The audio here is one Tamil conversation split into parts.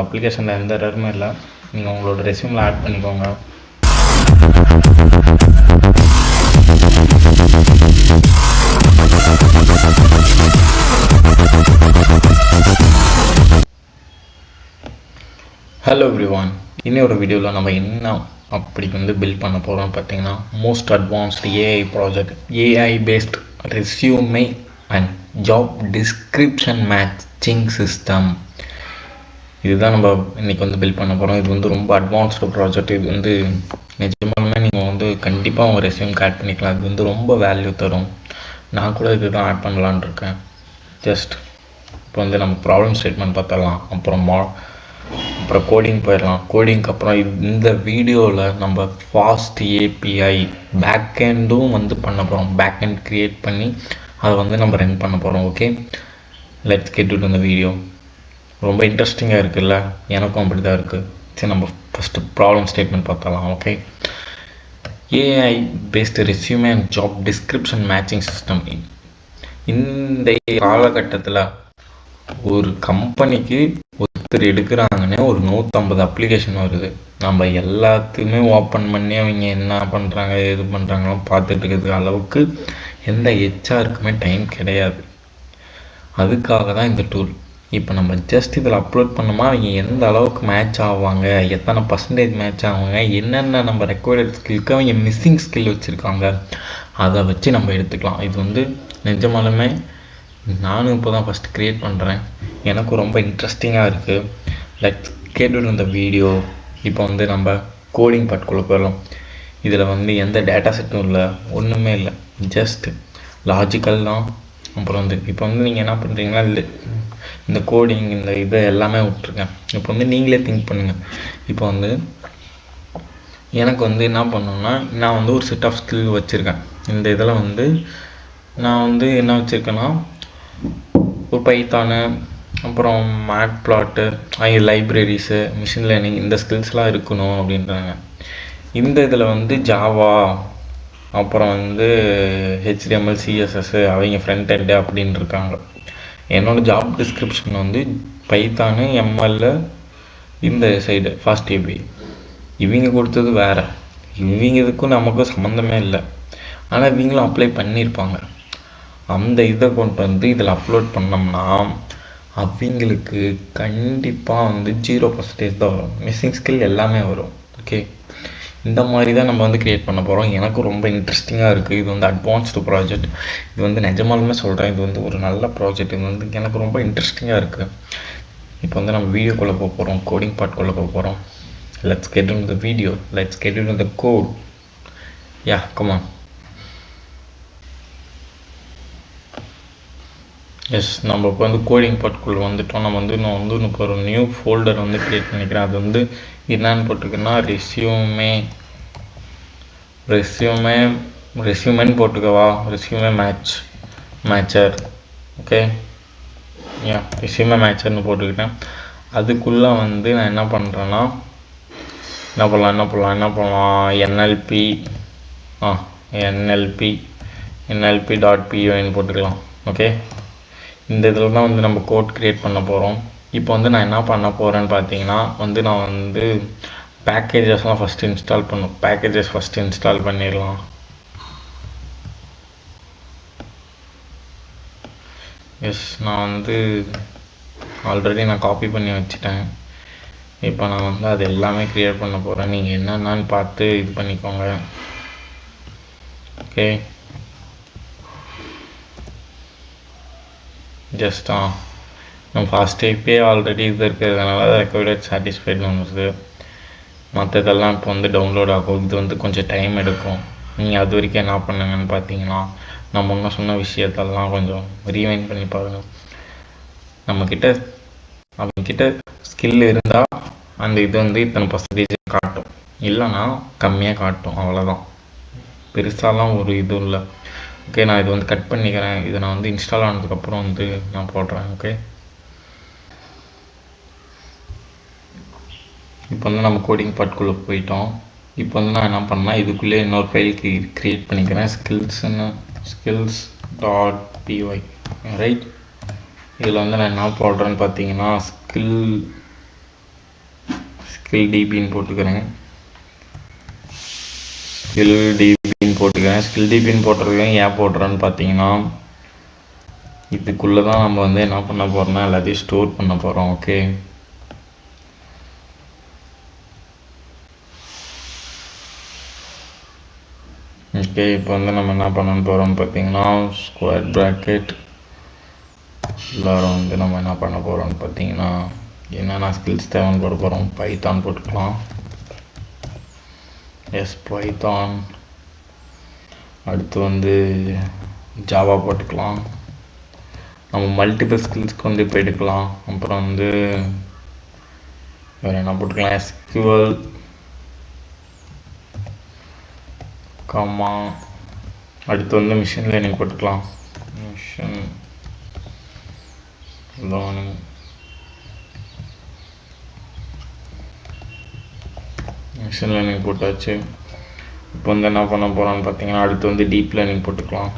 அப்ளிகேஷனில் எந்த எரருமே இல்லை. நீங்கள் உங்களோட ரெஸ்யூமில் ஆட் பண்ணிக்கோங்க. ஹலோ எவ்ரிவான், இன்னொரு வீடியோவில் நம்ம என்ன அப்படி பில்ட் பண்ண போகிறோம்னு பார்த்தீங்கன்னா, most advanced AI project, AI paste resume and job description matching system. இதுதான் நம்ம இன்றைக்கி பில்ட் பண்ண போகிறோம். இது ரொம்ப அட்வான்ஸ்டு ப்ராஜெக்ட். இது நிஜமாலுமே நீங்கள் கண்டிப்பாக உங்கள் ரெஸ்யூம்க்கு ஆட் பண்ணிக்கலாம். இது ரொம்ப வேல்யூ தரும். நான் கூட இது தான் ஆட் பண்ணலான் இருக்கேன். ஜஸ்ட் இப்போ நம்ம ப்ராப்ளம் ஸ்டேட்மெண்ட் பார்த்தலாம், அப்புறம் கோடிங் போயிடலாம். கோடிங்க்கு அப்புறம் இந்த வீடியோவில் நம்ம ஃபாஸ்ட் ஏபிஐ பேக்கெண்டும் பண்ண போகிறோம். பேக்கெண்ட் க்ரியேட் பண்ணி அதை நம்ம ரன் பண்ண போகிறோம். ஓகே, லெட்ஸ் கெட் டு இந்த வீடியோ. ரொம்ப இன்ட்ரெஸ்டிங்காக இருக்குல்ல? எனக்கும் அப்படி தான் இருக்குது. சரி, நம்ம ஃபஸ்ட்டு ப்ராப்ளம் ஸ்டேட்மெண்ட் பார்த்தலாம். Okay, AI based resume and job description matching system. இந்த காலகட்டத்தில் ஒரு கம்பெனிக்கு ஒருத்தர் எடுக்கிறாங்கன்னே ஒரு 150 அப்ளிகேஷன் வருது. நம்ம எல்லாத்தையுமே ஓப்பன் பண்ணி அவங்க என்ன பண்ணுறாங்க எது பண்ணுறாங்களோ பார்த்துட்டு இருக்கிறதுக்கு அளவுக்கு எந்த ஹெச்ஆருக்குமே டைம் கிடையாது. அதுக்காக தான் இந்த டூல். இப்போ நம்ம ஜஸ்ட் இதில் அப்லோட் பண்ணோமா, அவங்க எந்த அளவுக்கு மேட்ச் ஆவாங்க, எத்தனை பர்சன்டேஜ் மேட்ச் ஆவாங்க, என்னென்ன நம்ம ரெக்வயர்ட் ஸ்கில்க்கு அவங்க மிஸ்ஸிங் ஸ்கில் வச்சுருக்காங்க, அதை வச்சு நம்ம எடுத்துக்கலாம். இது நிஜமாலுமே நானும் இப்போ தான் ஃபஸ்ட்டு க்ரியேட் பண்ணுறேன். எனக்கும் ரொம்ப இன்ட்ரெஸ்டிங்காக இருக்குது. லெட்ஸ் கெட் இன்டு இந்த வீடியோ. இப்போ நம்ம கோடிங் பார்ட்குள்ளே போயிடலாம். இதில் எந்த டேட்டா செட்டும் இல்லை, ஒன்றுமே இல்லை, ஜஸ்ட் லாஜிக்கல் தான். அப்புறம் இப்போ நீங்கள் என்ன பண்ணுறீங்கன்னா, இந்த கோடிங் இந்த இதை எல்லாமே விட்ருக்கேன். இப்போ நீங்களே திங்க் பண்ணுங்கள். இப்போ எனக்கு என்ன பண்ணணுன்னா, நான் ஒரு செட் ஆஃப் ஸ்கில் வச்சுருக்கேன். இந்த இதில் நான் என்ன வச்சுருக்கேன்னா, ஒரு பைத்தானு, அப்புறம் மேட் பிளாட்டு, லைப்ரரிஸு, மிஷின் லேர்னிங், இந்த ஸ்கில்ஸ்லாம் இருக்கணும் அப்படின்றாங்க. இந்த இதில் ஜாவா, அப்புறம் ஹெச்டிஎம்எல், சிஎஸ்எஸ், அவங்க ஃப்ரண்ட் எண்டு அப்படின்னு இருக்காங்க. என்னோடய ஜாப் டிஸ்கிரிப்ஷன் பைத்தானு, எம்எல், இந்த சைடு ஃபாஸ்ட் ஏபிஐ. இவங்க கொடுத்தது வேறு. இவங்க இதுக்கும் நமக்கும் சம்மந்தமே இல்லை. ஆனால் இவங்களும் அப்ளை பண்ணியிருப்பாங்க. அந்த இதை கொண்டு இதில் அப்லோட் பண்ணோம்னா அவங்களுக்கு கண்டிப்பாக 0% தான் வரும். மிஸ்ஸிங் ஸ்கில் எல்லாமே வரும். ஓகே, இந்த மாதிரி தான் நம்ம க்ரியேட் பண்ண போகிறோம். எனக்கு ரொம்ப இன்ட்ரெஸ்டிங்காக இருக்குது. இது அட்வான்ஸ்டு ப்ராஜெக்ட். இது நிஜமாலுமே சொல்கிறேன், இது ஒரு நல்ல ப்ராஜெக்ட். இது எனக்கு ரொம்ப இன்ட்ரெஸ்டிங்காக இருக்குது. இப்போ நம்ம வீடியோக்குள்ளே போக போகிறோம், கோடிங் பார்ட்குள்ளே போக போகிறோம். Let's get into the video, let's get into the code. Yeah, come on. Yes, நம்ம இப்போ கோடிங் பார்ட்குள்ளே வந்துட்டோம். நம்ம நான் இப்போ ஒரு நியூ ஃபோல்டர் க்ரியேட் பண்ணிக்கிறேன். அது என்னன்னு போட்டுக்கன்னா, ரெஸ்யூமேன்னு போட்டுக்கவா, ரெஸ்யூமே மேட்சர். ஓகே, யா, ரெஸ்யூமே மேட்சர்னு போட்டுக்கிட்டேன். அதுக்குள்ளே நான் என்ன பண்ணுறேன்னா, என்ன பண்ணலாம் NLP .py போட்டுக்கலாம். ஓகே, இந்த இதில் தான் நம்ம கோட் க்ரியேட் பண்ண போகிறோம். இப்போ நான் என்ன பண்ண போகிறேன்னு பார்த்தீங்கன்னா, நான் பேக்கேஜஸ்லாம் ஃபஸ்ட்டு இன்ஸ்டால் பண்ணும். பேக்கேஜஸ் ஃபஸ்ட்டு இன்ஸ்டால் பண்ணிடலாம். எஸ், நான் ஆல்ரெடி காப்பி பண்ணி வச்சுட்டேன். இப்போ நான் அது எல்லாமே க்ரியேட் பண்ண போகிறேன். நீங்கள் என்னென்னு பார்த்து இது பண்ணிக்கோங்க. ஓகே, ஜஸ்ட் நம்ம ஃபாஸ்ட் ஏபிஐ ஆல்ரெடி இது இருக்கிறதுனால ரெக்வயர்ட் சாட்டிஸ்ஃபைட் வந்துடுது. மற்றதெல்லாம் இப்போ டவுன்லோட் ஆகும். இது கொஞ்சம் டைம் எடுக்கும். நீங்கள் அது வரைக்கும் என்ன பண்ணுங்கன்னு பார்த்தீங்கன்னா, நான் முன்ன சொன்ன விஷயத்தெல்லாம் கொஞ்சம் ரீவைண்ட் பண்ணி பாருங்கள். அவங்கக்கிட்ட ஸ்கில் இருந்தால் அந்த இது இத்தனை பர்சன்டேஜ் காட்டும், இல்லைன்னா கம்மியாக காட்டும். அவ்வளோதான், பெருசாலாம் ஒரு இதுவும் இல்லை. ஓகே, நான் இது கட் பண்ணிக்கிறேன். இதை நான் இன்ஸ்டால் ஆனதுக்கப்புறம் நான் போடுறேன். ஓகே, இப்போ நம்ம கோடிங் பார்ட்குள்ளே போயிட்டோம். இப்போ நான் என்ன பண்ணால், இதுக்குள்ளே இன்னொரு ஃபைல் க்ரியேட் பண்ணிக்கிறேன். skills.py. ரைட், இதில் நான் என்ன போடுறேன்னு பார்த்தீங்கன்னா, ஸ்கில் டிபின்னு போட்டுக்கிறேன். ஸ்கில் டிபின்னு போட்டிருக்கேன். ஏன் போடுறேன்னு பார்த்தீங்கன்னா, இதுக்குள்ளே தான் நம்ம வந்து என்ன பண்ண போகிறோம்னா எல்லாத்தையும் ஸ்டோர் பண்ண போகிறோம். ஓகே, இப்போ வந்து நம்ம என்ன பண்ண போகிறோம்னு பார்த்தீங்கன்னா, ஸ்கொயர் ப்ராக்கெட் எல்லோரும் வந்து நம்ம என்ன பண்ண போகிறோம்னு பார்த்தீங்கன்னா, என்னென்ன ஸ்கில்ஸ் தேவைன்னு போட போகிறோம். பைத்தான் போட்டுக்கலாம். பைத்தான். அடுத்து வந்து ஜாவா போட்டுக்கலாம். நம்ம மல்டிபிள் ஸ்கில்ஸ்க்கு வந்து இப்போ எடுக்கலாம். அப்புறம் வந்து வேறு என்ன போட்டுக்கலாம், எஸ்கியூஎல், அடுத்து வந்து மிஷின் லேர்னிங் போட்டுக்கலாம். மிஷின் லேர்னிங் போட்டாச்சு. இப்போ வந்து என்ன பண்ண போகிறோம்னு பார்த்தீங்கன்னா, அடுத்து வந்து டீப் லேர்னிங் போட்டுக்கலாம்.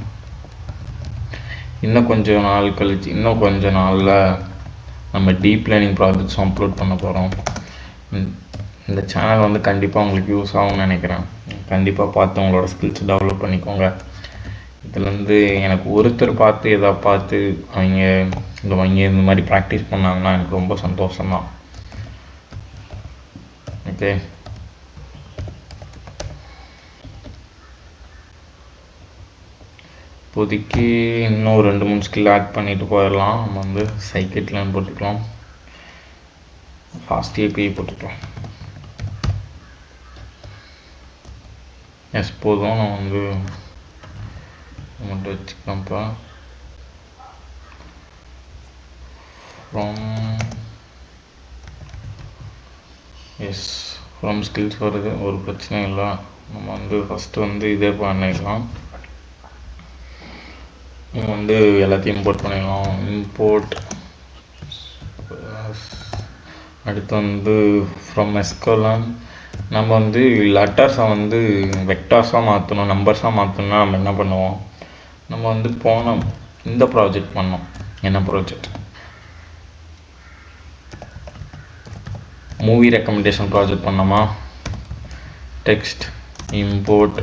இன்னும் கொஞ்சம் நாளில் நம்ம டீப் லேர்னிங் ப்ராஜெக்ட்ஸும் அப்லோட் பண்ண போகிறோம். இந்த சேனல் வந்து கண்டிப்பாக உங்களுக்கு யூஸ் ஆகும்னு நினைக்கிறேன். கண்டிப்பாக பார்த்து உங்களோட ஸ்கில்ஸ் டெவலப் பண்ணிக்கோங்க. இதில் வந்து எனக்கு ஒருத்தர் பார்த்து அவங்க இந்த மாதிரி ப்ராக்டிஸ் பண்ணாங்கன்னா எனக்கு ரொம்ப சந்தோஷம்தான். ஓகே, இப்போதைக்கு இன்னும் 2-3 ஸ்கில் ஆட் பண்ணிட்டு போயிடலாம். நம்ம வந்து சைக்கிட்லாம் போட்டுக்கலாம். ஃபாஸ்ட் ஏபிஐ போட்டுக்கலாம். போதும், நான் வந்து மட்டும் வச்சுக்கலாம்ப்பா. ஃப்ரம் ஸ்கில்ஸ் வருது, ஒரு பிரச்சனையும் இல்லை. நம்ம வந்து ஃபஸ்ட்டு வந்து இதே பண்ணிக்கலாம். நம்ம வந்து எல்லாத்தையும் இம்போர்ட் பண்ணிடலாம். இம்போர்ட். அடுத்து வந்து ஃப்ரம் எஸ்கியூஎல் நம்ம வந்து லெட்டர்ஸை வந்து வெக்டார்ஸாக மாற்றணும், நம்பர்ஸாக மாற்றணும்னா நம்ம என்ன பண்ணுவோம், நம்ம வந்து இந்த ப்ராஜெக்ட் பண்ணோம். என்ன ப்ராஜெக்ட்? மூவி ரெக்கமெண்டேஷன் ப்ராஜெக்ட் பண்ணோமா. டெக்ஸ்ட் இம்போர்ட்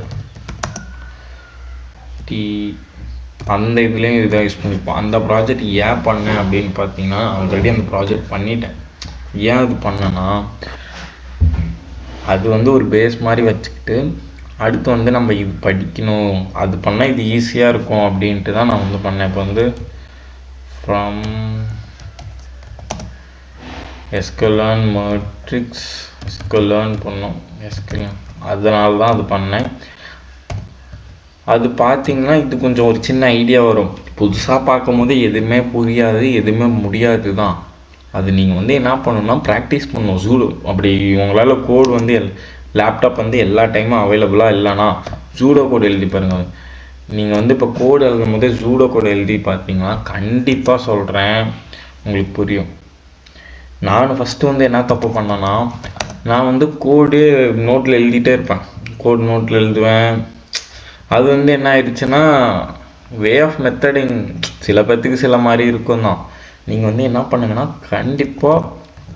அந்த இதுலேயும் இதான் யூஸ் பண்ணிப்போம். அந்த ப்ராஜெக்ட் ஏன் பண்ணேன் அப்படின்னு பார்த்தீங்கன்னா, ஆல்ரெடி அந்த ப்ராஜெக்ட் பண்ணிட்டேன். ஏன் அது பண்ணேன்னா, அது வந்து ஒரு பேஸ் மாதிரி வச்சுக்கிட்டு அடுத்து வந்து நம்ம இது படிக்கணும், அது பண்ணால் இது ஈஸியாக இருக்கும் அப்படின்ட்டு தான் நான் வந்து பண்ணேன். இப்போ வந்து ஃப்ரம் எஸ்கியூஎல் மேட்ரிக்ஸ் எஸ்கியூஎல் பண்ணோம். அதனால தான் அது பண்ணேன். அது பார்த்தீங்கன்னா இது கொஞ்சம் ஒரு சின்ன ஐடியா வரும். புதுசாக பார்க்கும் போது எதுவுமே புரியாது, எதுவுமே முடியாது தான். அது நீங்கள் வந்து என்ன பண்ணணும்னா ப்ராக்டிஸ் பண்ணணும். ஜூடோ அப்படி உங்களால் கோடு வந்து லேப்டாப் வந்து எல்லா டைமும் அவைலபிளாக இல்லைன்னா ஜூடோ கோடு எழுதி பாருங்கள். நீங்கள் வந்து இப்போ கோடு எழுதும் போதே ஜூடோ கோடு எழுதி பார்த்தீங்கன்னா கண்டிப்பாக சொல்கிறேன் உங்களுக்கு புரியும். நான் ஃபஸ்ட்டு வந்து என்ன தப்பு பண்ணேன்னா, நான் வந்து கோடு நோட்டில் எழுதிட்டே இருப்பேன். கோடு நோட்டில் எழுதுவேன். அது வந்து என்ன ஆயிடுச்சுன்னா, வே ஆஃப் மெத்தடிங் சில பேர்த்துக்கு சில மாதிரி இருக்கும் தான். நீங்கள் வந்து என்ன பண்ணுங்கன்னா, கண்டிப்பாக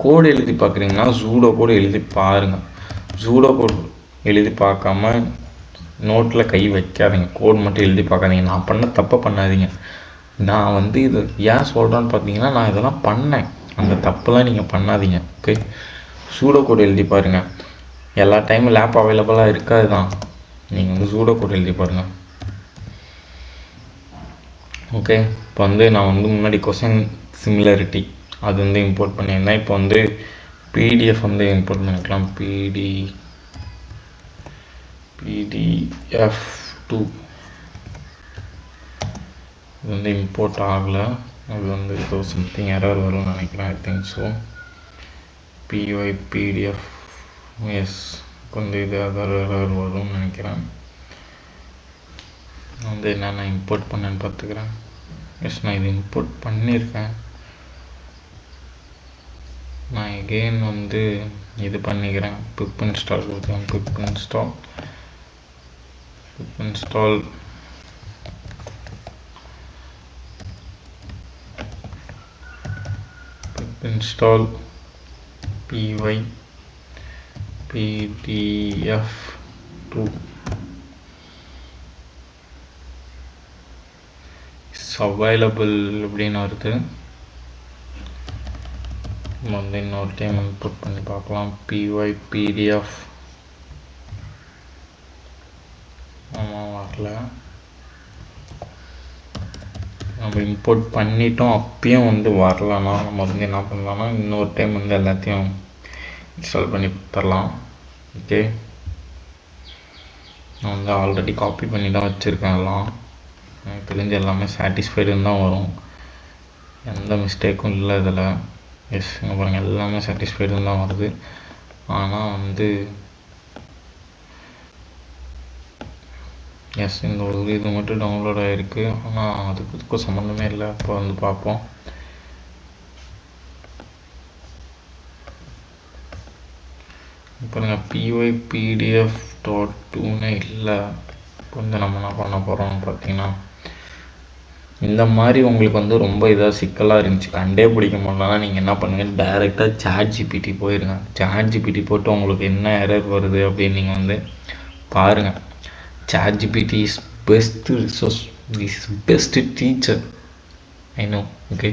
கோடு எழுதி பார்க்குறீங்கன்னா ஜூடோ கோடு எழுதி பாருங்கள். ஜூடோ கோடு எழுதி பார்க்காம நோட்டில் கை வைக்காதீங்க. கோடு மட்டும் எழுதி பார்க்காதீங்க. நான் பண்ண தப்பை பண்ணாதீங்க. நான் வந்து இது ஏன் சொல்கிறேன்னு பார்த்தீங்கன்னா, நான் இதெல்லாம் பண்ணேன். அந்த தப்பெல்லாம் நீங்கள் பண்ணாதீங்க. ஓகே, ஜூடோ கோடு எழுதி பாருங்கள். எல்லா டைமும் லேப் அவைலபிளாக இருக்காது தான். நீங்கள் வந்து ஜூடோ கோடு எழுதி பாருங்கள். ஓகே, இப்போ வந்து நான் வந்து முன்னாடி கொஸ்டின் சிமிலாரிட்டி அது வந்து இம்போர்ட் பண்ணியிருந்தேன். இப்போ வந்து பிடிஎஃப் வந்து இம்போர்ட் பண்ணிக்கலாம். PDF2 இது வந்து இம்போர்ட் ஆகலை. அது வந்து ஏதோ சம்திங் எரர் வரும்னு நினைக்கிறேன். I think so. PDF வந்து இது எரர் வரும்னு நினைக்கிறேன். வந்து என்னென்ன இம்போர்ட் பண்ணேன்னு பார்த்துக்கிறேன். நான் இது இம்போர்ட் பண்ணியிருக்கேன். நான் எகெயின் வந்து இது பண்ணிக்கிறேன். பிப் இன்ஸ்டால் கொடுத்தேன். பிப் install py pdf2 is available அப்படின்னு வருது. வந்து இன்னொரு டைம் இன்புட் பண்ணி பார்க்கலாம். pydf ஆமாம் வரல. நம்ம இம்போர்ட் பண்ணிட்டோம், அப்பயும் வந்து வரலன்னா நம்ம வந்து என்ன பண்ணலாம்னா இன்னொரு டைம் வந்து எல்லாத்தையும் இன்ஸ்டால் பண்ணி தரலாம். ஓகே, நான் வந்து ஆல்ரெடி காப்பி பண்ணி தான் வச்சுருக்கேன். எல்லாம் எனக்கு தெரிஞ்சு எல்லாமே சாட்டிஸ்ஃபைடுன்னு தான் வரும், எந்த மிஸ்டேக்கும் இல்லை இதில். எஸ், இங்கே பாருங்கள், எல்லாமே சாட்டிஸ்ஃபைடுன்னு தான் வருது. ஆனால் வந்து எஸ், இந்த ஒரு இது மட்டும் டவுன்லோட் ஆகிருக்கு, ஆனால் அதுக்கும் சம்மந்தமே இல்லை. இப்போ வந்து பார்ப்போம். இப்போ நாங்கள் pydf.2ன்னு இல்லை. இப்போ வந்து நம்ம என்ன பண்ண போகிறோம்னு பார்த்தீங்கன்னா, இந்த மாதிரி உங்களுக்கு வந்து ரொம்ப இதாக சிக்கலாக இருந்துச்சு, கண்டே பிடிக்க முடியலன்னா நீங்கள் என்ன பண்ணுங்கள், டைரெக்டாக ChatGPT போயிடுங்க. ChatGPT போட்டு உங்களுக்கு என்ன எரர் வருது அப்படின்னு நீங்கள் வந்து பாருங்கள். ChatGPT is best resource, is best teacher. I know. Okay,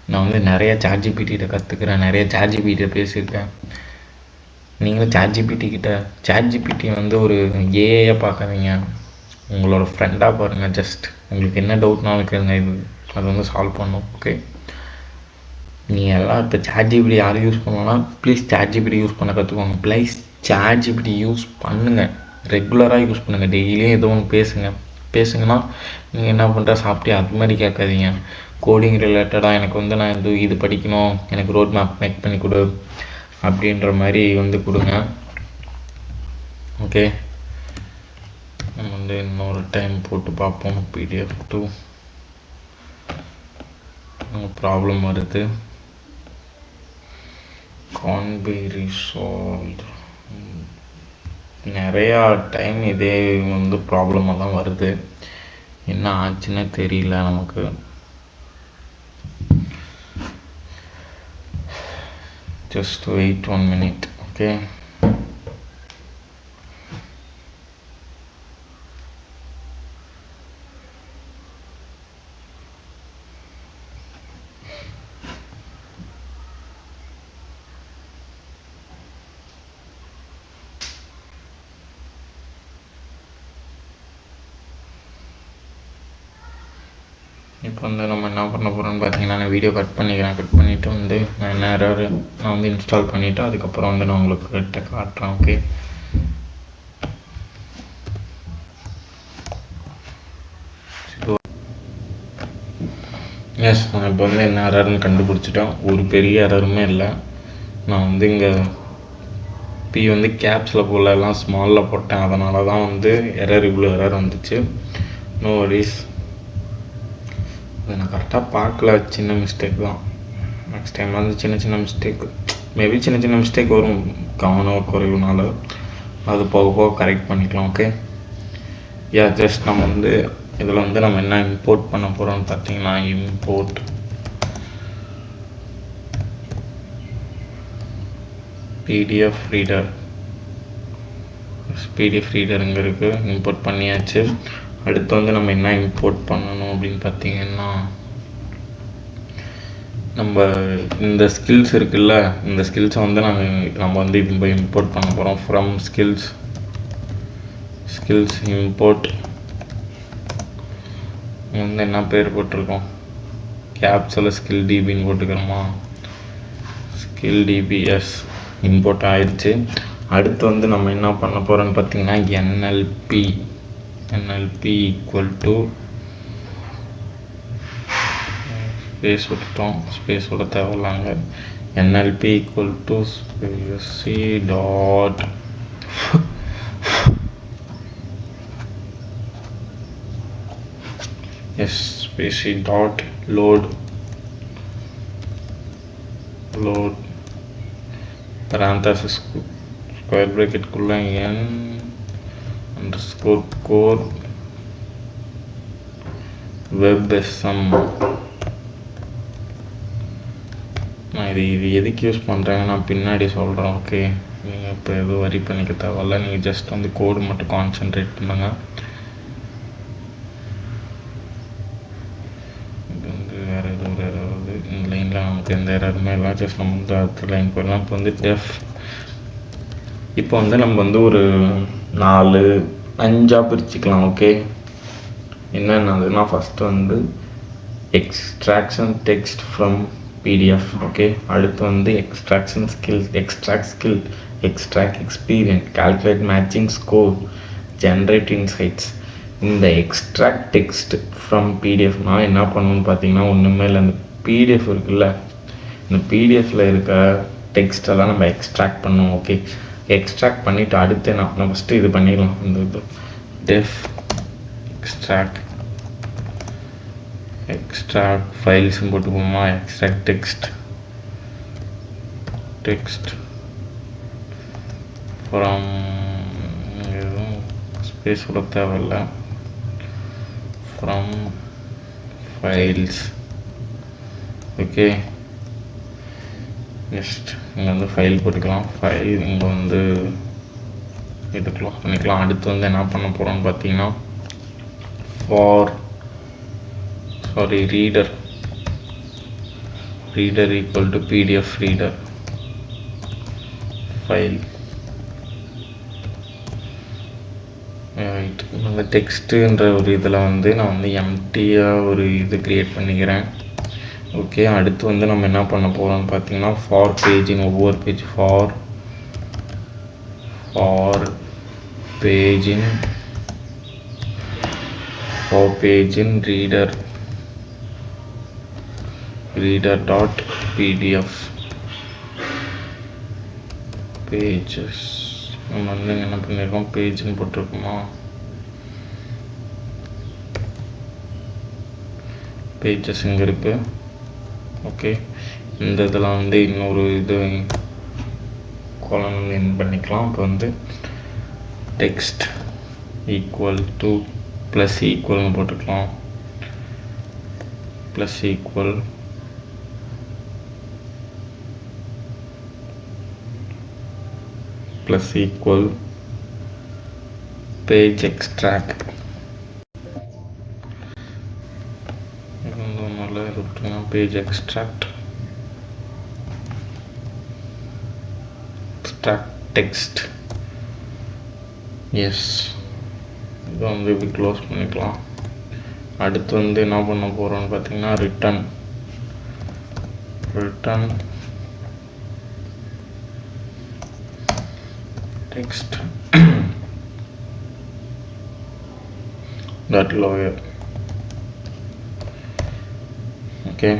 நான் வந்து நிறைய ChatGPT கற்றுக்கிறேன், நிறைய ChatGPT பேசியிருக்கேன். நீங்களும் ChatGPT வந்து ஒரு ஏஐயாக பார்க்காதீங்க, உங்களோட ஃப்ரெண்டாக பாருங்கள். ஜஸ்ட் உங்களுக்கு என்ன டவுட்னாலும் கேளுங்க, இது அது வந்து சால்வ் பண்ணும். ஓகே, நீங்கள் எல்லாம் இப்போ ChatGPT யாரும் யூஸ் பண்ணோன்னா ப்ளீஸ் ChatGPT யூஸ் பண்ண கற்றுக்கோங்க. ப்ளீஸ் ChatGPT யூஸ் பண்ணுங்கள், ரெகுலராக யூஸ் பண்ணுங்கள். டெய்லியும் ஏதோ ஒன்று பேசுங்கன்னா நீங்கள் என்ன பண்ணுற சாப்பிட்டியா அது மாதிரி கேட்காதீங்க. கோடிங் ரிலேட்டடாக எனக்கு வந்து நான் இது படிக்கணும், எனக்கு ரோட் மேப் மேக் பண்ணி கொடு அப்படின்ற மாதிரி வந்து கொடுங்க. ஓகே, நம்ம வந்து இன்னொரு டைம் போட்டு பார்ப்போம். pdf2 ப்ராப்ளம் வருது, can't be resolved. நிறையா டைம் இதே வந்து ப்ராப்ளமாக தான் வருது, என்ன ஆச்சுன்னு தெரியல நமக்கு. just wait 1 minute. okay, இப்போ வந்து நம்ம என்ன பண்ண போகிறோம்னு பார்த்தீங்கன்னா, நான் வீடியோ கட் பண்ணிவிட்டு வந்து நான் என்ன எரர் நான் வந்து இன்ஸ்டால் பண்ணிவிட்டு அதுக்கப்புறம் வந்து நான் உங்களுக்கு கிட்ட காட்டுறேன். ஓகே, எஸ், நான் இப்போ வந்து என்ன எரர்னு கண்டுபிடிச்சிட்டேன். ஒரு பெரிய எரருமே இல்லை. நான் வந்து இங்கே வந்து கேப்ஸில் போடல, எல்லாம் ஸ்மாலில் போட்டேன், அதனால தான் வந்து இவ்வளோ எரர் வந்துச்சு. நோ வரிஸ், அதை நான் கரெக்டாக பார்க்கல, சின்ன மிஸ்டேக் தான். நெக்ஸ்ட் டைம் வந்து சின்ன மிஸ்டேக், மேபி சின்ன மிஸ்டேக் வரும் கவனம் குறைவுனால, அது போக கரெக்ட் பண்ணிக்கலாம். ஓகே, ஜஸ்ட் நம்ம வந்து இதில் வந்து நம்ம என்ன இம்போர்ட் பண்ண போகிறோம்னு பார்த்தீங்கன்னா, இம்போர்ட் PDF ரீடர் இங்கே இருக்குது, இம்போர்ட் பண்ணியாச்சு. அடுத்து வந்து நம்ம என்ன இம்போர்ட் பண்ணணும் அப்படின்னு பார்த்தீங்கன்னா, நம்ம இந்த ஸ்கில்ஸ் இருக்குல்ல, இந்த ஸ்கில்ஸை வந்து நம்ம வந்து இப்போ இம்போர்ட் பண்ண போகிறோம். ஃப்ரம் ஸ்கில்ஸ் இம்போர்ட் வந்து என்ன பேர் போட்டிருக்கோம், கேப்ஸில் ஸ்கில் டிபின்னு போட்டுக்கிறோமா, ஸ்கில் டிபிஎஸ் இம்போர்ட் ஆயிடுச்சு. அடுத்து வந்து நம்ம என்ன பண்ண போகிறோன்னு பார்த்தீங்கன்னா, NLP ஈக்குவல் டு ஸ்பேஸ் விட்டுட்டோம், ஸ்பேஸ் விட தேவையில்லாங்க. NLP equal to spacy dot spacy dot load parenthesis square ப்ராக்கெட்டுக்குள்ளே n_core WebSM. நான் இது எதுக்கு யூஸ் பண்ணுறேன்னு நான் பின்னாடி சொல்கிறேன். ஓகே, நீங்கள் இப்போ எதுவும் வரி பண்ணிக்க தேவையில்ல. நீங்கள் ஜஸ்ட் வந்து கோடு மட்டும் கான்சென்ட்ரேட் பண்ணுங்கள். இது வந்து வேறு எதுவும் இந்த லைனில் நமக்கு எந்த எரருமே இல்லை. ஜஸ்ட் நம்ம வந்து அடுத்த லைன் போயிடலாம். இப்போ வந்து டெஃப் இப்போ வந்து நம்ம வந்து ஒரு 4-5 பிரிச்சுக்கலாம். ஓகே, என்னென்னதுன்னா ஃபஸ்ட்டு வந்து extraction text from PDF. Okay, அடுத்து வந்து extraction skills, extract experience, calculate matching score, generate insights. இந்த எக்ஸ்ட்ராக்ட் டெக்ஸ்ட் ஃப்ரம் பிடிஎஃப்னால் என்ன பண்ணணும்னு பார்த்தீங்கன்னா ஒன்றுமே இல்லை. இந்த பிடிஎஃப் இருக்குல்ல, இந்த பிடிஎஃப்பில் இருக்க டெக்ஸ்டெல்லாம் நம்ம எக்ஸ்ட்ராக்ட் பண்ணணும். ஓகே, எக்ஸ்ட்ராக்ட் பண்ணிவிட்டு அடுத்து நம்ம ஃபஸ்ட்டு இது பண்ணிடலாம். இந்த இது டெஃப் எக்ஸ்ட்ராக்ட் ஃபைல்ஸ்ன்னு போட்டுக்கோமா. எக்ஸ்ட்ராக்ட் டெக்ஸ்ட் ஃப்ரம், எதுவும் ஸ்பேஸ் கூட தேவையில்லை, ஃப்ரம் ஃபைல்ஸ். ஓகே, ஜஸ்ட் இங்கே வந்து ஃபைல் போட்டுக்கலாம். ஃபைல் இங்கே வந்து இது க்ளோஸ் பண்ணிக்கலாம். அடுத்து வந்து என்ன பண்ண போகிறோம்னு பார்த்தீங்கன்னா reader equal to pdf reader file. Right, இந்த டெக்ஸ்ட்டுன்ற ஒரு இதில் வந்து நான் வந்து எம்டியாக ஒரு இது க்ரியேட் பண்ணிக்கிறேன். ஓகே, அடுத்து வந்து நம்ம என்ன பண்ண போகிறோம்னு பார்த்தீங்கன்னா ஃபார் பேஜின் ஒவ்வொரு page for page in reader.pdf pages. நம்ம வந்து என்ன பண்ணியிருக்கோம், பேஜ்னு போட்டிருக்கோமா. பேஜஸ் இங்கே இருக்குது. ஓகே, இந்த இதில் வந்து இன்னொரு இது காலம் என் பண்ணிக்கலாம். இப்போ வந்து டெக்ஸ்ட் ஈக்குவல் டு ப்ளஸ் ஈக்குவல்னு போட்டுக்கலாம். Plus equal page extract. Page extract text. Yes, இது வந்து இப்படி க்ளோஸ் பண்ணிக்கலாம். அடுத்து வந்து என்ன பண்ண போகிறோம்னு பார்த்தீங்கன்னா return text dot lawyer. Okay,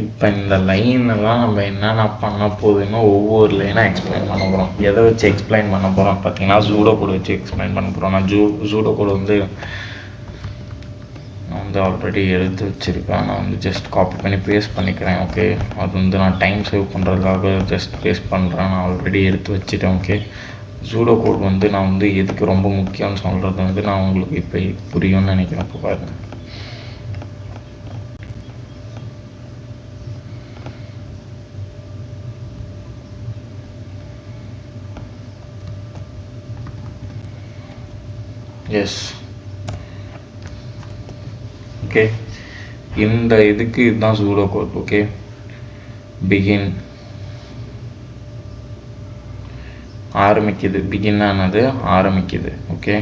இப்போ இந்த லைனெல்லாம் நம்ம என்னென்ன பண்ண போகுதுன்னா ஒவ்வொரு லைனாக எக்ஸ்பிளைன் பண்ண போகிறோம். எதை வச்சு எக்ஸ்பிளைன் பண்ண போகிறோம் பார்த்தீங்கன்னா ஜூடோ கோடு வச்சு எக்ஸ்பிளைன் பண்ண போகிறோம். நான் ஜூடோ கோடு வந்து நான் வந்து ஆல்ரெடி எடுத்து வச்சுருக்கேன். நான் வந்து ஜஸ்ட் காப்பி பண்ணி பேஸ்ட் பண்ணிக்கிறேன். ஓகே, அது வந்து நான் டைம் சேவ் பண்ணுறதுக்காக ஜஸ்ட் பேஸ்ட் பண்ணுறேன். நான் ஆல்ரெடி எடுத்து வச்சுட்டேன். ஓகே, ஜூடோ கோட் வந்து நான் வந்து எதுக்கு ரொம்ப முக்கியம்னு சொல்கிறது வந்து நான் உங்களுக்கு இப்போ புரியும்னு நினைக்கிறேன். இப்போ பாருங்க, எஸ். ஓகே, இந்த இதுக்கு இதுதான் ஜூடோ கோட். ஓகே, பிகின் ஆரம்பிக்குது, பிகின் ஆனது ஆரம்பிக்குது. Okay,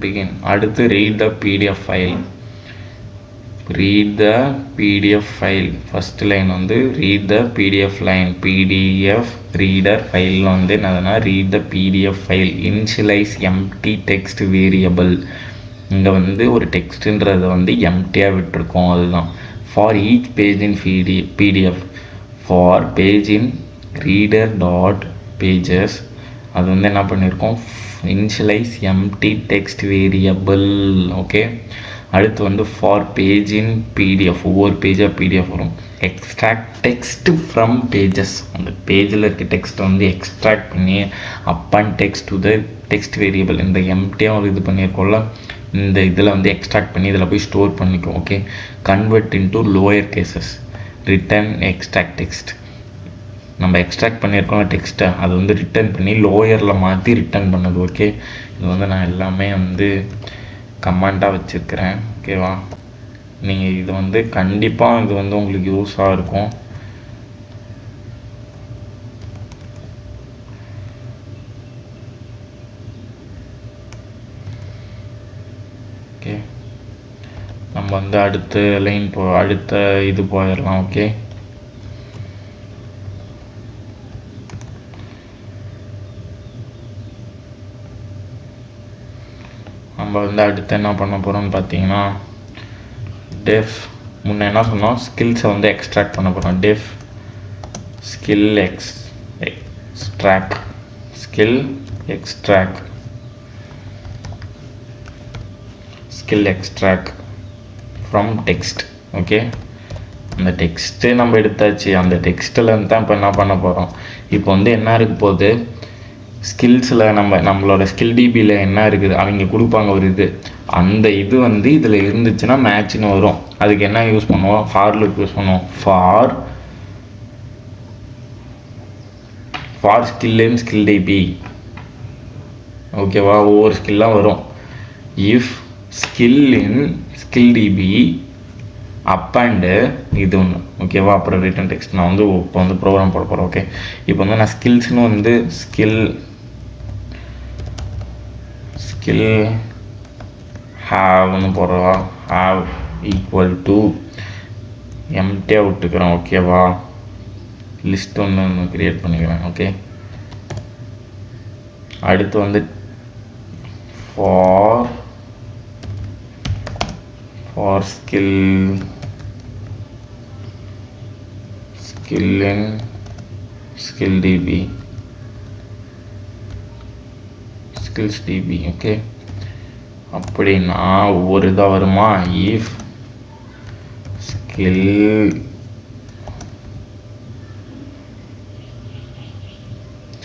begin. அடுத்து read the PDF file. First line வந்து read the PDF line. PDF reader ஃபைலில் வந்து என்னதுன்னா read the PDF file. Initialise empty text variable. இங்கே வந்து ஒரு டெக்ஸ்ட்டுன்றதை வந்து எம்டியாக விட்டுருக்கோம், அதுதான். For each page in PDF, for page in reader.pages, அது வந்து என்ன பண்ணியிருக்கோம், initialize empty text variable. Okay, அடுத்து வந்து for page in PDF, ஒவ்வொரு பேஜாக பிடிஎஃப் வரும். Extract text from pages. அந்த பேஜில் இருக்க டெக்ஸ்ட்டை வந்து எக்ஸ்ட்ராக்ட் பண்ணி அப்பன் text to the text variable. இந்த எம்டியாக ஒரு இது பண்ணியிருக்கோம்ல, இந்த இதில் வந்து எக்ஸ்ட்ராக்ட் பண்ணி இதில் போய் ஸ்டோர் பண்ணிக்கும். Okay, convert into lower cases, return extract text. நம்ம எக்ஸ்ட்ராக்ட் பண்ணியிருக்கோம் டெக்ஸ்ட்டை, அது வந்து ரிட்டன் பண்ணி லோயரில் மாற்றி ரிட்டன் பண்ணது. ஓகே, இது வந்து நான் எல்லாமே வந்து கமெண்டாக வச்சுருக்கிறேன். ஓகேவா, நீங்கள் இது வந்து கண்டிப்பாக இது வந்து உங்களுக்கு யூஸாக இருக்கும். ஓகே, நம்ம வந்து அடுத்த லைன் அடுத்த இது போயிடலாம். ஓகே, நம்ம வந்து அடுத்து என்ன பண்ண போகிறோம்னு பார்த்தீங்கன்னா, டெஃப் முன்னே என்ன சொன்னோம், ஸ்கில்ஸை வந்து எக்ஸ்ட்ராக்ட் பண்ண போகிறோம். Def skill extract from text. Okay, அந்த டெக்ஸ்ட்டு நம்ம எடுத்தாச்சு. அந்த டெக்ஸ்ட்டில் இருந்து தான் இப்போ என்ன பண்ண போகிறோம், இப்போ வந்து என்ன இருக்க போகுது, ஸ்கில்ஸில் நம்மளோட ஸ்கில் டிபியில் என்ன இருக்குது, அவங்க கொடுப்பாங்க ஒரு இது, அந்த இது வந்து இதில் இருந்துச்சுன்னா மேட்ச்னு வரும். அதுக்கு என்ன யூஸ் பண்ணுவோம், ஃபார் லூப் யூஸ் பண்ணுவோம். For skill in skill DB. ஓகேவா, ஒவ்வொரு ஸ்கில்லாக வரும். If skill in skill DB append இது ஒன்று. ஓகேவா, அப்புறம் ரிட்டன் டெக்ஸ்ட். நான் வந்து இப்போ வந்து ப்ரோக்ராம் போட போகிறேன். ஓகே, இப்போ வந்து நான் ஸ்கில்ஸ்னு வந்து ஸ்கில் ஹாவ்னு போடுறவா, ஹாவ் ஈக்குவல் டு எம்டியாக விட்டுக்கிறேன். ஓகேவா, லிஸ்ட் ஒன்று க்ரியேட் பண்ணிக்கிறேன். ஓகே, அடுத்து வந்து for skill in skill db skills db. Okay, அப்படின்னா ஒவ்வொரு இதாக வருமா, இஃப்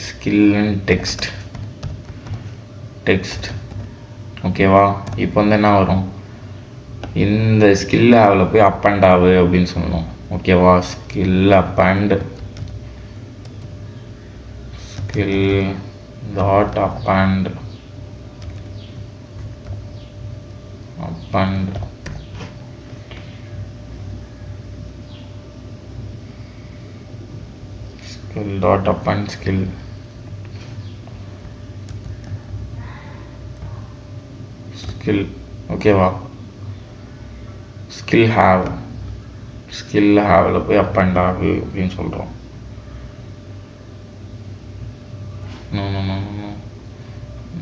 ஸ்கில் இன் டெக்ஸ்ட். ஓகேவா, இப்போ வந்து என்ன வரும், இந்த ஸ்கில் ஆவில் போய் அப் அண்ட் ஆகு அப்படின்னு சொல்லணும். ஓகேவா, skill up and skill dot up and skill dot append skill. ஓகேவா, ஸ்கில் ஹாவ்ல போய் அப் அண்ட் ஆகு அப்படின்னு சொல்கிறோம்.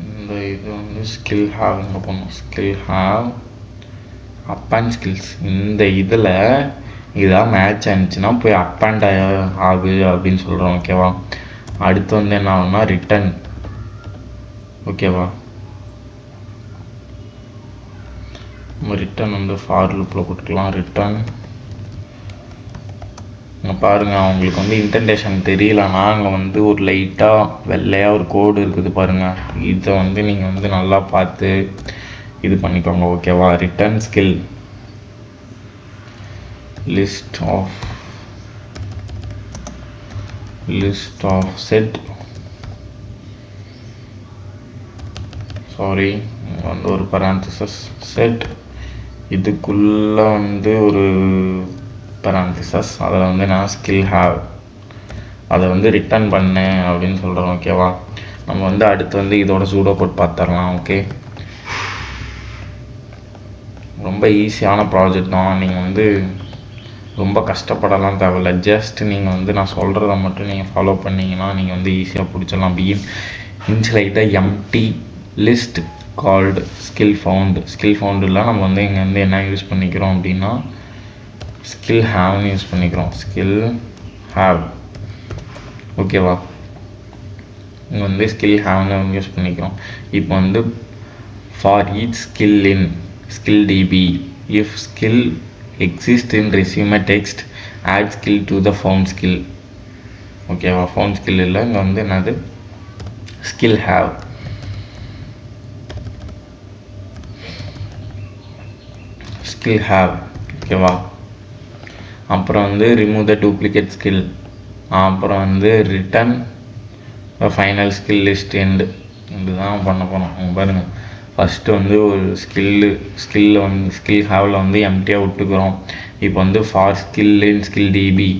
இந்த இது வந்து ஸ்கில் ஹாவ்ங்க போகணும். Skill have up and skills. இந்த இதில் இதாக மேட்ச் ஆனிச்சுன்னா போய் அப் அண்ட் ஆகு அப்படின்னு சொல்கிறோம். ஓகேவா, அடுத்து வந்து என்ன ஆகுனா ரிட்டன். ஓகேவா, நம்ம ரிட்டன் வந்து ஃபார் லூப்பில் கொடுத்துக்கலாம். ரிட்டன் பாருங்கள், அவங்களுக்கு வந்து இன்டென்டேஷன் தெரியலனா அங்கே வந்து ஒரு லைட்டாக வெள்ளையாக ஒரு கோடு இருக்குது பாருங்கள். இதை வந்து நீங்கள் வந்து நல்லா பார்த்து இது பண்ணிக்கோங்க. ஓகேவா, return skill list of set. Sorry, வந்து ஒரு பரான்திசிஸ் செட், இதுக்குள்ளே வந்து ஒரு பரான்திசிஸ், அதில் வந்து நான் ஸ்கில் ஹாவ் அதை வந்து ரிட்டர்ன் பண்ணேன் அப்படின்னு சொல்கிறோம். ஓகேவா, நம்ம வந்து அடுத்து வந்து இதோட சூடோ கோட் பார்த்துடலாம். ஓகே, ரொம்ப ஈஸியான ப்ராஜெக்ட் தான். நீங்கள் வந்து ரொம்ப கஷ்டப்படலாம் தேவையில்ல. ஜஸ்ட் நீங்கள் வந்து நான் சொல்கிறத மட்டும் நீங்கள் ஃபாலோ பண்ணிங்கன்னா நீங்கள் வந்து ஈஸியாக பிடிச்சிடலாம். Inside the empty list called skill ஃபவுண்டில் நம்ம வந்து இங்கே வந்து என்ன யூஸ் பண்ணிக்கிறோம் அப்படின்னா ஸ்கில் ஹாவ்னு யூஸ் பண்ணிக்கிறோம். Skill have. ஓகேவா, இங்கே வந்து ஸ்கில் ஹாவ்னு யூஸ் பண்ணிக்கிறோம். இப்போ வந்து for each skill in skill DB if skill exist in resume text add skill to the found skill. ஓகேவா, ஃபவுண்ட் ஸ்கில் இல்லை, இங்கே வந்து என்னது ஸ்கில் ஹாவ். skill have. ஓகேவா, அப்புறம் வந்து ரிமூவ் த டூப்ளிகேட் ஸ்கில், அப்புறம் வந்து return final skill list end. இதுதான் பண்ண போகிறோம். பாருங்கள், ஃபஸ்ட்டு வந்து ஒரு ஸ்கில் ஹேவில் வந்து எம்டியாக விட்டுக்கிறோம். இப்போ வந்து for skill in skill DB.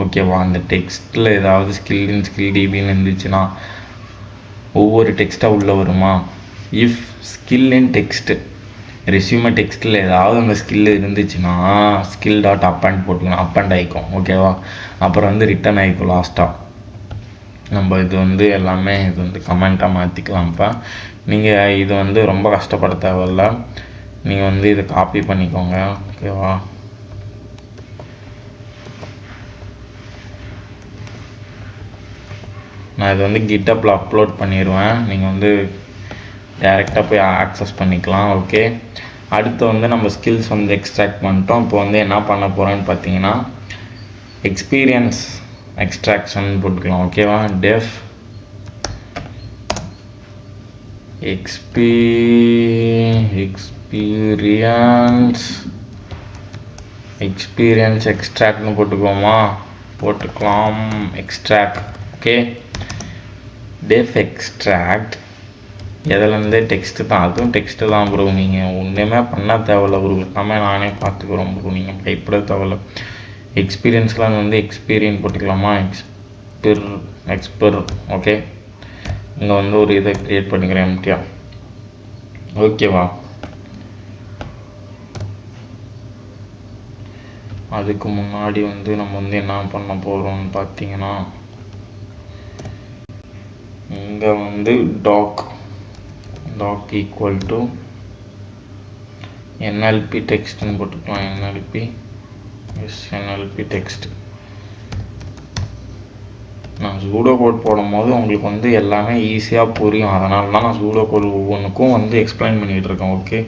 ஓகேவா, அந்த டெக்ஸ்ட்டில் ஏதாவது ஸ்கில் இன் ஸ்கில் டிபின்னு இருந்துச்சுன்னா ஒவ்வொரு டெக்ஸ்ட்டாக உள்ளே வருமா. If skill in text resume டெக்ஸ்ட்டில் ஏதாவது அந்த ஸ்கில் இருந்துச்சுன்னா ஸ்கில் டாட் அப்பண்ட் போட்டுக்கணும், அப்பண்ட் ஆகிக்கும். ஓகேவா, அப்புறம் வந்து ரிட்டன் ஆகிக்கும் லாஸ்ட்டாக. நம்ம இது வந்து எல்லாமே இது வந்து கமெண்ட்டாக மாற்றிக்கலாம். இப்போ நீங்கள் இது வந்து ரொம்ப கஷ்டப்பட தேவையில்ல, நீங்கள் வந்து இதை காப்பி பண்ணிக்கோங்க. ஓகேவா, நான் இது வந்து கிட்டப்பில் அப்லோட் பண்ணிடுவேன், நீங்கள் வந்து டைரெக்டாக போய் ஆக்சஸ் பண்ணிக்கலாம். ஓகே, அடுத்து வந்து நம்ம ஸ்கில்ஸ் வந்து எக்ஸ்ட்ராக்ட் பண்ணிட்டோம். இப்போ வந்து என்ன பண்ண போகிறோன்னு பார்த்தீங்கன்னா எக்ஸ்பீரியன்ஸ் எக்ஸ்ட்ராக்ஷன் போட்டுக்கலாம். ஓகேவா, டெஃப் எக்ஸ்பீரியன்ஸ் எக்ஸ்ட்ராக்ட்னு போட்டுக்கலாம். எக்ஸ்ட்ராக்ட். ஓகே, டெஃப் எக்ஸ்ட்ராக்ட் எதுலேருந்து டெக்ஸ்ட்டு தான், அதுவும் டெக்ஸ்ட்டு தான் ப்ரோ. நீங்கள் ஒன்றுமே பண்ண தேவையில்ல ப்ரோ, எல்லாமே நானே பார்த்துக்குறோம் ப்ரோ, நீங்கள் கைப்பட தேவையில்ல. எக்ஸ்பீரியன்ஸ்லாம் வந்து எக்ஸ்பீரியன் போட்டுக்கலாமா, எக்ஸ்பெர். ஓகே, இங்கே வந்து ஒரு இதை க்ரியேட் பண்ணிக்கிறேன் எம்டியாக. ஓகேவா, அதுக்கு முன்னாடி வந்து நம்ம வந்து என்ன பண்ண போகிறோம்னு பார்த்தீங்கன்னா இங்கே வந்து டாக் ஈக்குவல் டு என்எல்பி டெக்ஸ்ட்னு போட்டுக்கலாம். NLP text. நான் சூடோ கோட் போடும்போது உங்களுக்கு வந்து எல்லாமே ஈஸியாக புரியும், அதனால தான் நான் சூடோ கோட் ஒவ்வொன்றுக்கும் வந்து எக்ஸ்பிளைன் பண்ணிகிட்டு இருக்கேன். ஓகே,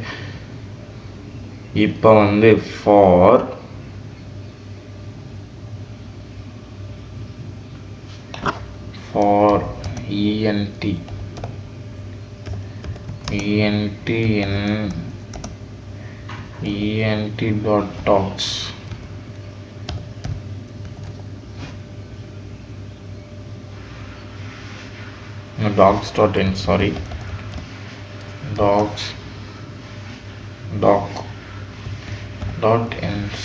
இப்போ வந்து for ent dot docs docs.ends sorry docs.ends.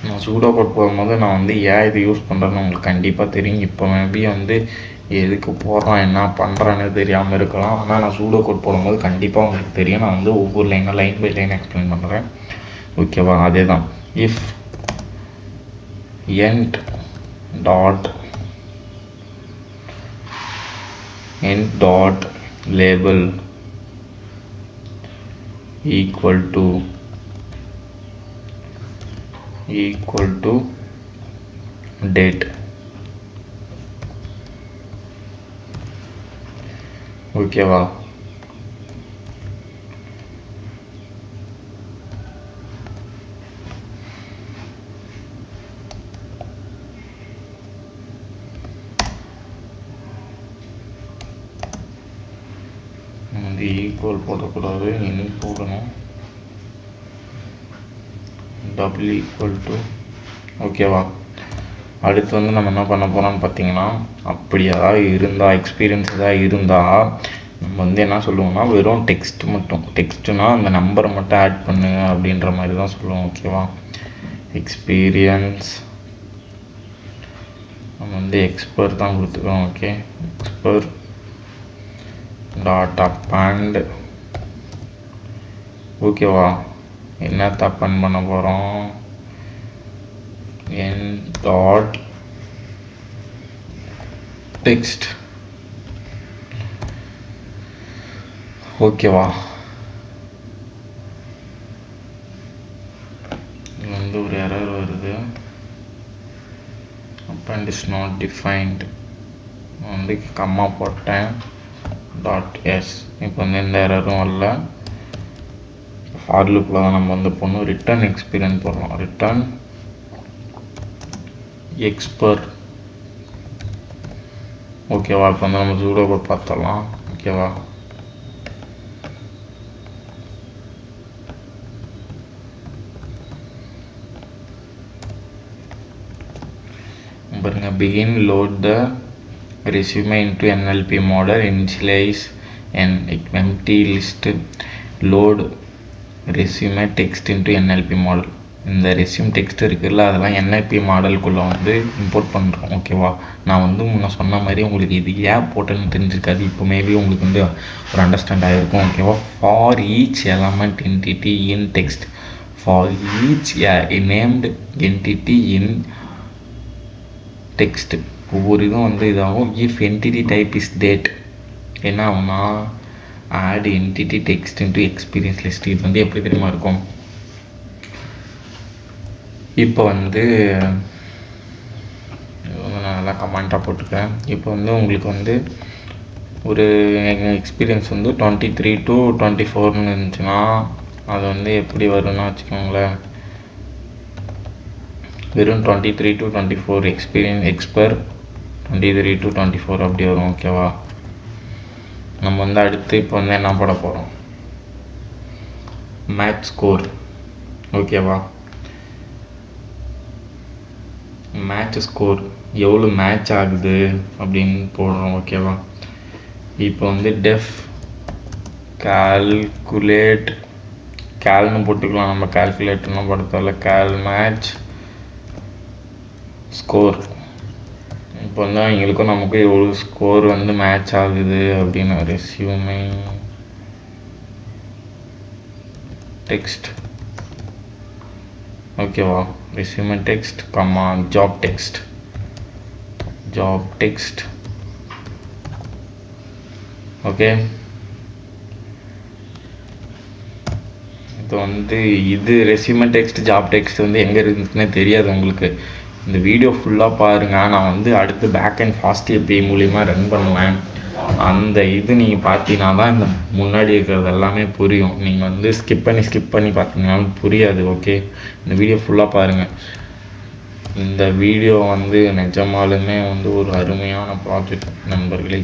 நான் சூடோ கோட் போகும்போது நான் வந்து ஏன் இது யூஸ் பண்ணுறேன்னு உங்களுக்கு கண்டிப்பாக தெரியும். இப்போ மேபி வந்து எதுக்கு போடுறான் என்ன பண்ணுறான்னு தெரியாமல் இருக்கலாம், ஆனால் நான் சூடோ கோட் போடும்போது கண்டிப்பாக உங்களுக்கு தெரியும். நான் வந்து ஒவ்வொரு லைன் பை லைன் எக்ஸ்பிளைன் பண்ணுறேன். ஓகேவா, அதே தான். If end dot label equal to date. ஓகேவா, வந்து ஈக்குவல் போடக்கூடாது, இனி போடணும். Double equal to. ஓகேவா, அடுத்து வந்து நம்ம என்ன பண்ண போகிறோம்னு பார்த்தீங்கன்னா அப்படி ஏதாவது இருந்தால் எக்ஸ்பீரியன்ஸ் ஏதாவது இருந்தால் நம்ம வந்து என்ன சொல்லுவோம்னா வெறும் டெக்ஸ்ட் மட்டும், டெக்ஸ்ட்டுனா அந்த நம்பரை மட்டும் ஆட் பண்ணு அப்படின்ற மாதிரி தான் சொல்லுவோம். ஓகேவா, எக்ஸ்பீரியன்ஸ் நம்ம வந்து எக்ஸ்பர் தான் கொடுத்துக்கிறோம். ஓகே, எக்ஸ்பர் டாட் அப்பண்ட். ஓகேவா, என்ன அப்பண்ட் பண்ண போகிறோம், n dot text. ஓகேவா, இது வந்து ஒரு எரர் வருது, append is not defined. வந்து கம்மா போட்டேன் டாட் எஸ். இப்போ வந்து எந்த எரரும் வரல. ஃபார் லூப்பில் தான் நம்ம வந்து பொண்ணு ரிட்டர்ன் எக்ஸ்பீரியன்ஸ் போடுறோம். ரிட்டர்ன் எக்ஸ்பர். ஓகேவா, இப்போ வந்து நம்ம சூடோ கோட் பார்த்துடலாம். ஓகேவா, பாருங்க, begin load the resume into NLP model, initialize an empty list, load resume text into NLP model. இந்த ரெஸ்யூம் டெக்ஸ்ட் இருக்குல்ல, அதெல்லாம் NLP மாடலுக்குள்ளே வந்து இம்போர்ட் பண்ணுறோம். ஓகேவா? நான் வந்து முன்ன சொன்ன மாதிரி உங்களுக்கு இது ஏன் போட்டேன்னு தெரிஞ்சிருக்காது. இப்போ மேபி உங்களுக்கு வந்து ஒரு அண்டர்ஸ்டாண்ட் ஆகிருக்கும். ஓகேவா? For each element entity in text, for each named entity in text, ஒவ்வொரு இதுவும் வந்து இதாகும். If entity type is date என்ன ஆகும்னா add entity text into experience list. இது வந்து எப்படி தெரியுமா இருக்கும்? இப்போ வந்து நான் நல்லா கமெண்ட்டாக போட்டிருக்கேன். இப்போ வந்து உங்களுக்கு வந்து ஒரு எக்ஸ்பீரியன்ஸ் வந்து 23 to 24 இருந்துச்சுன்னா அது வந்து எப்படி வரும்னா வச்சுக்கோங்களேன், வெறும் 23 to 24 எக்ஸ்பீரியன்ஸ் எக்ஸ்பர் 23 to 24 அப்படி வரும். ஓகேவா? நம்ம வந்து அடுத்து இப்போ வந்து என்ன போட போகிறோம், மேட்ச் ஸ்கோர். ஓகேவா? மேட்ச் ஸ்கோர் எவ்வளோ மேட்ச் ஆகுது அப்படின்னு போடுறோம். ஓகேவா? இப்போ வந்து டெஃப் கால்குலேட், கால்னு போட்டுக்கலாம், நம்ம கால்குலேட்டர்லாம் போடுறதால கால் மேட்ச் ஸ்கோர். இப்போ வந்து எங்களுக்கும் நமக்கு எவ்வளோ ஸ்கோர் வந்து மேட்ச் ஆகுது அப்படின்னு ரெஸ்யூமே டெக்ஸ்ட். ஓகேவா? Resume text comma job text, job text. Okay, இது வந்து இது ரெஸ்யூமே டெக்ஸ்ட் ஜாப் டெக்ஸ்ட் வந்து எங்கே இருந்துச்சுன்னே தெரியாது உங்களுக்கு. இந்த வீடியோ ஃபுல்லாக பாருங்கள். நான் வந்து அடுத்து பேக் அண்ட் ஃபாஸ்ட் API மூலிமா ரன் பண்ணுவேன். அந்த இது நீங்கள் பார்த்தீங்கன்னா தான் இந்த முன்னாடி இருக்கிறது எல்லாமே புரியும். நீங்கள் வந்து ஸ்கிப் பண்ணி பார்த்தீங்கன்னாலும் புரியாது. ஓகே, இந்த வீடியோ ஃபுல்லாக பாருங்கள். இந்த வீடியோ வந்து நிஜமாலுமே வந்து ஒரு அருமையான ப்ராஜெக்ட் நண்பர்களே.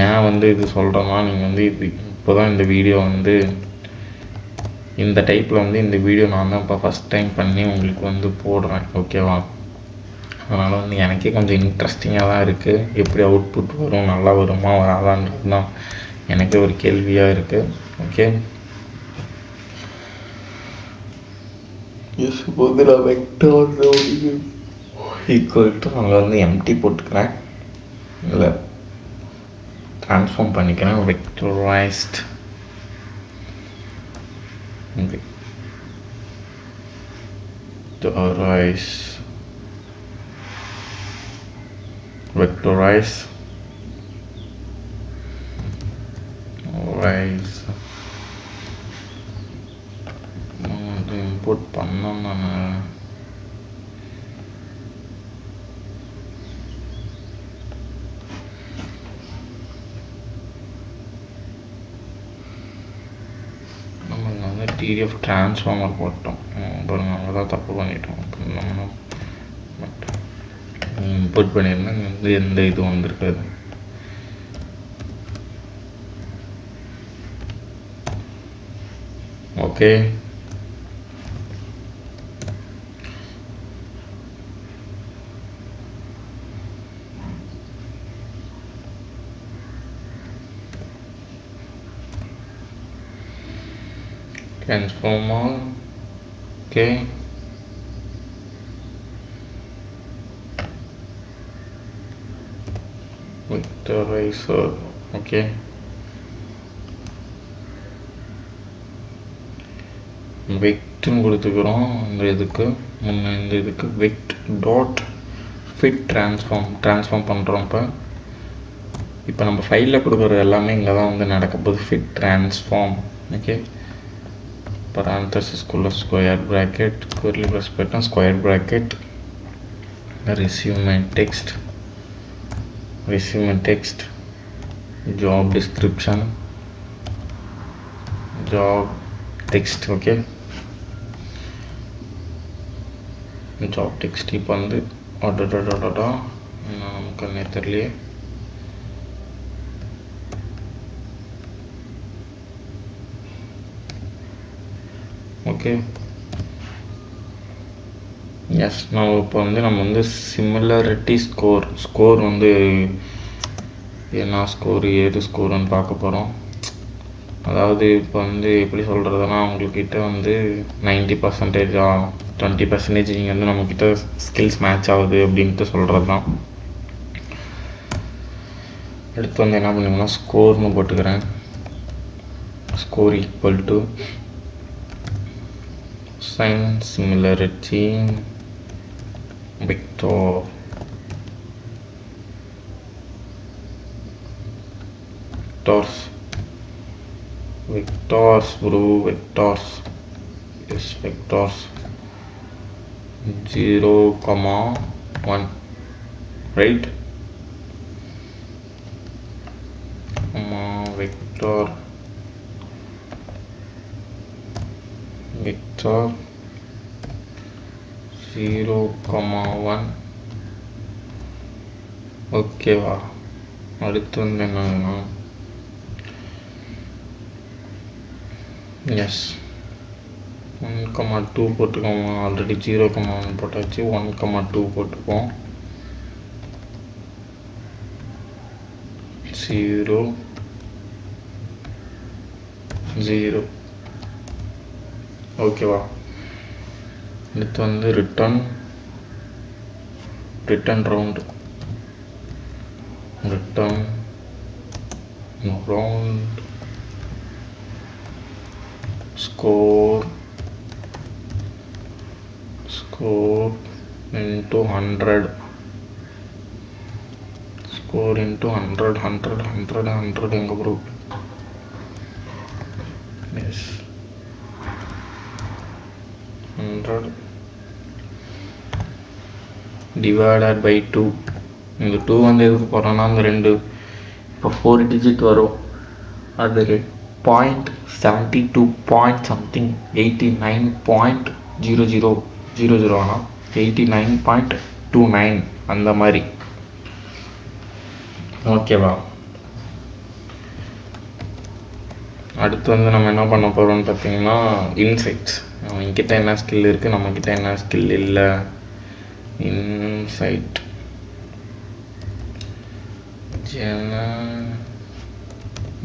ஏன் வந்து இது சொல்கிறேன்னா, நீங்கள் வந்து இது இப்போ தான் இந்த வீடியோ வந்து இந்த டைப்பில் வந்து இந்த வீடியோ நான் தான் இப்போ ஃபஸ்ட் டைம் பண்ணி உங்களுக்கு வந்து போடுறேன். ஓகேவா? அதனால் வந்து எனக்கே கொஞ்சம் இன்ட்ரெஸ்டிங்காக தான் இருக்குது. எப்படி அவுட்புட் வரும், நல்லா வருமா வராதான்றது தான் எனக்கு ஒரு கேள்வியாக இருக்குது. ஓகே, இப்போ வந்து நான் வெக்டார் ஈக்குவல் டு அங்கே வந்து எம்டி போட்டுக்கிறேன், இல்லை ட்ரான்ஸ்ஃபார்ம் பண்ணிக்கிறேன். வெக்டரைஸ்ட் vectorize இம்போர்ட் பண்ணோம். நான் TDF ட்ரான்ஸ்ஃபார்மர் போட்டோம். அப்புறம் நாங்கள் தான் தப்பு பண்ணிட்டோம். அப்புறம் நம்ம இம்போர்ட் பண்ணியிருந்தேன், வந்து எந்த இதுவும் வந்திருக்காது. Okay, transformer. Okay, vectorizer. Okay, வெக்ட்னு கொடுத்துக்கிறோம். இந்த இதுக்கு முன்ன இந்த இதுக்கு வெக்ட் டாட் ஃபிட் ட்ரான்ஸ்ஃபார்ம் பண்ணுறோம். இப்போ நம்ம ஃபைலில் கொடுக்குறது எல்லாமே இங்கே தான் வந்து நடக்க போகுது. Fit transform. ஓகே, parenthesisக்குள்ள square bracket curly brace pattern square bracket resume text job description job text. ஓகே, job text இப்போ வந்து நமக்கு என்ன தெரியலையே. ஓகே, எஸ், நான் இப்போ நம்ம சிமிலாரிட்டி ஸ்கோர் என்ன ஸ்கோர் ஏது ஸ்கோருன்னு பார்க்க போகிறோம். அதாவது இப்போ எப்படி சொல்கிறதுனா, உங்கள்கிட்ட 90% 20% நீங்கள் நம்மக்கிட்ட ஸ்கில்ஸ் மேட்ச் ஆகுது அப்படின்ட்டு சொல்கிறது தான். அடுத்து என்ன பண்ணுங்கன்னா, ஸ்கோர்னு போட்டுக்கிறேன். Score equal to sine similarity vectors bro, vectors. Yes, vectors 0,1, right? Vector 0,1. ஓகேவா? அடுத்து என்னன்னா, எஸ் 1,2 போட்டுக்கோங்க. ஆல்ரெடி 0,1 போட்டாச்சு. 1,2 போட்டுப்போம். 0 0. ஓகேவா? அடுத்து return round score into 100. Score into 100 எங்க ப்ரோ? S 100 divided by 2. இந்த 2 எதுக்கு போகிறோன்னா, அந்த 2 இப்போ 4 டிஜிட் வரும். அது 0.72 something 89.0000 ஆனால் 89.29 அந்த மாதிரி. ஓகேவா? அடுத்து நம்ம என்ன பண்ண போகிறோம்னு பார்த்தீங்கன்னா, இன்சைட்ஸ். அவங்கக்கிட்ட என்ன ஸ்கில் இருக்குது, நம்மக்கிட்ட என்ன ஸ்கில் இல்லை.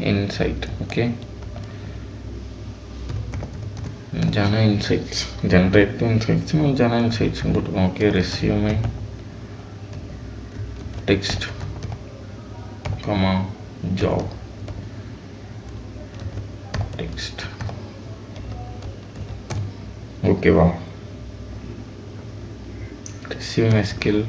Inside okay. Insights generate insights போட்டுக்கோம். Okay, resume text job text. ஓகேவா? ரெஸ்யூமே ஸ்கில்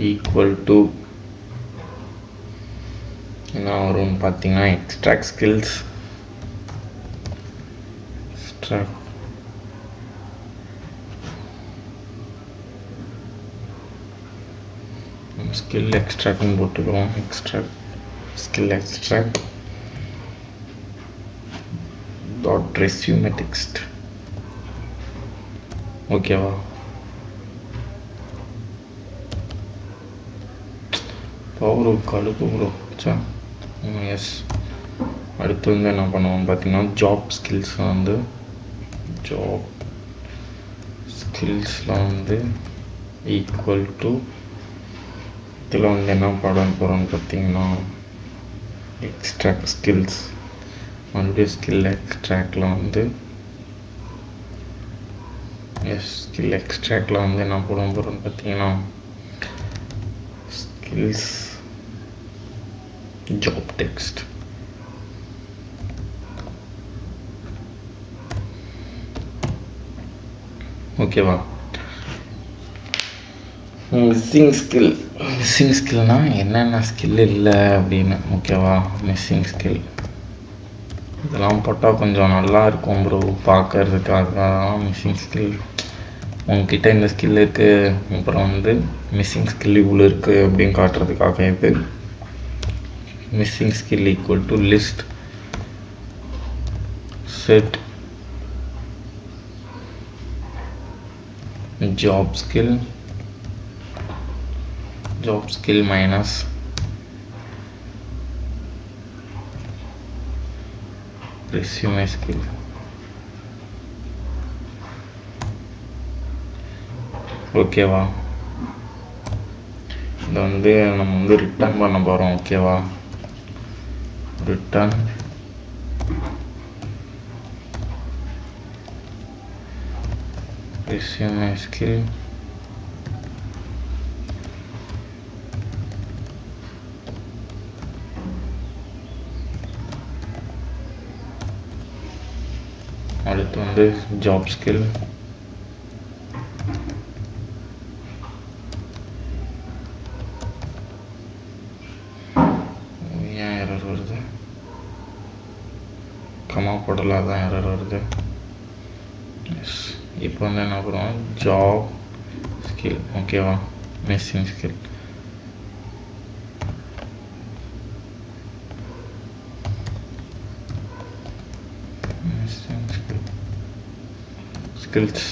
ஈக்குவல் டு என்ன வரும்னு பார்த்தீங்கன்னா, எக்ஸ்ட்ராக்ட் ஸ்கில்ஸ் ஸ்கில் எக்ஸ்ட்ராக்ட்னு போட்டுக்கிறோம். Skill extract dot resume text. ஓகேவா? ப்ரோ கழுப்பு ப்ரோ. எஸ். அடுத்து என்ன பண்ணுவோம் பார்த்தீங்கன்னா, ஜாப் ஸ்கில்ஸில் ஈக்குவல் டு இதில் என்ன பாடம் போகிறோன்னு பார்த்தீங்கன்னா, எக்ஸ்ட்ராக்ட் ஸ்கில்ஸ். மறுபடியும் ஸ்கில் எக்ஸ்ட்ராக்டில் ஸ்கில் எக்ஸ்ட்ராக்டில் என்ன போட போகிறோன்னு பார்த்தீங்கன்னா, ஸ்கில்ஸ் ஜாப் டெக்ஸ்ட். ஓகேவா? மிஸ்ஸிங் ஸ்கில்னால் என்னென்ன ஸ்கில் இல்லை அப்படின்னு. ஓகேவா? மிஸ்ஸிங் ஸ்கில் இதெல்லாம் போட்டால் கொஞ்சம் நல்லா இருக்கும் ப்ரோ, பார்க்கறதுக்காக தான். மிஸ்ஸிங் ஸ்கில் உங்ககிட்ட இந்த ஸ்கில் இருக்குது, அப்புறம் மிஸ்ஸிங் ஸ்கில் இவ்வளோ இருக்குது அப்படின்னு காட்டுறதுக்காக இது. Missing skill equal to list set job skill job skill minus resume skill. ஓகேவா, இதை வந்து நம்ம வந்து ரிட்டர்ன் பண்ண போகிறோம். ஓகேவா, ரிட்டர்ன் resume skill அடுத்து வந்து ஜாப் ஸ்கில் ஏன் எரர் வருது, கமா போடல, அதான் எரர் வருது. இப்போ வந்து என்ன பண்ணுவோம், ஜாப் ஸ்கில். ஓகேவா, மிஸ்ஸிங் ஸ்கில். ஸ்கில்ஸ்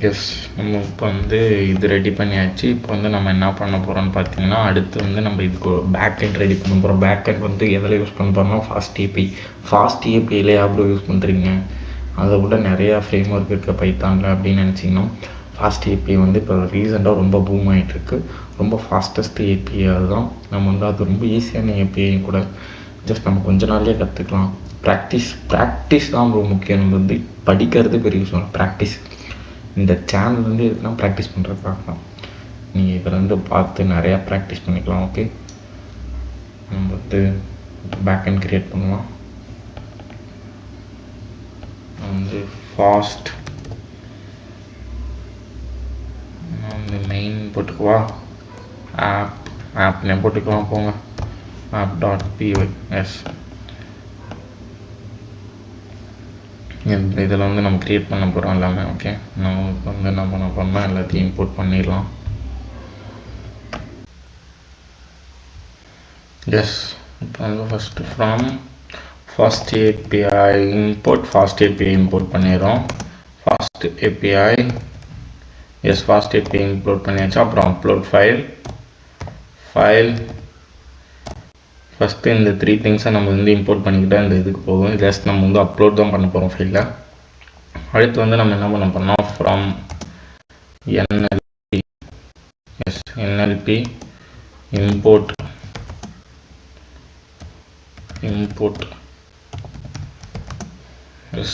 எஸ், நம்ம இப்போ வந்து இது ரெடி பண்ணியாச்சு. இப்போ வந்து நம்ம என்ன பண்ண போகிறோம்னு பார்த்தீங்கன்னா, அடுத்து வந்து நம்ம இதுக்கு பேக் எண்ட் ரெடி பண்ண போகிறோம். பேக் எண்ட் வந்து எதில் யூஸ் பண்ண போகிறோம்னா ஃபாஸ்ட் ஏபிஐ. ஃபாஸ்ட் ஏபிஐயில் யாரோ யூஸ் பண்ணுறீங்க, அதை விட நிறையா ஃப்ரேம் ஒர்க் இருக்க பைத்தானில் அப்படின்னு நினச்சிங்கன்னா, ஃபாஸ்ட் ஏபிஐ வந்து இப்போ ரீசெண்டாக ரொம்ப பூம் ஆகிட்டுருக்கு. ரொம்ப ஃபாஸ்டஸ்ட் ஏபிஐ அதுதான். நம்ம வந்து அது ரொம்ப ஈஸியான ஏபிஐயும் கூட. ஜஸ்ட் நம்ம கொஞ்ச நாள்லேயே கற்றுக்கலாம். ப்ராக்டிஸ் தான் ரொம்ப முக்கியம். நம்ம வந்து படிக்கிறது பெரிய விஷயம், ப்ராக்டிஸ். இந்த சேனல் வந்து எதுனா ப்ராக்டிஸ் பண்ணுறதுக்காக தான். நீங்கள் இதில் வந்து பார்த்து நிறையா ப்ராக்டிஸ் பண்ணிக்கலாம். ஓகே, நம்ம வந்து பேக் எண்ட் க்ரியேட் பண்ணலாம். வந்து ஃபாஸ்ட் வந்து மெயின் போட்டுக்குவா, ஆப்னே போட்டுக்கலாம். போங்க, app.py. எஸ், இதில் வந்து நம்ம க்ரியேட் பண்ண போகிறோம் எல்லாமே. ஓகே, நம்ம வந்து என்ன பண்ண போகிறோம்னா எல்லாத்தையும் இம்போர்ட் பண்ணிடலாம். எஸ், இப்போ வந்து first from fast API fast API import பண்ணிடுறோம். Fast API, yes, fast API import பண்ணியாச்சு. அப்புறம் அப்லோட் ஃபைல். ஃபஸ்ட்டு இந்த 3 திங்ஸை நம்ம வந்து இம்போர்ட் பண்ணிக்கிட்டால் இந்த இதுக்கு போகும். ஜஸ்ட் நம்ம வந்து அப்லோட் தான் பண்ண போகிறோம் ஃபைலில். அடுத்து வந்து நம்ம என்ன பண்ண போகிறோம்னா from NLP import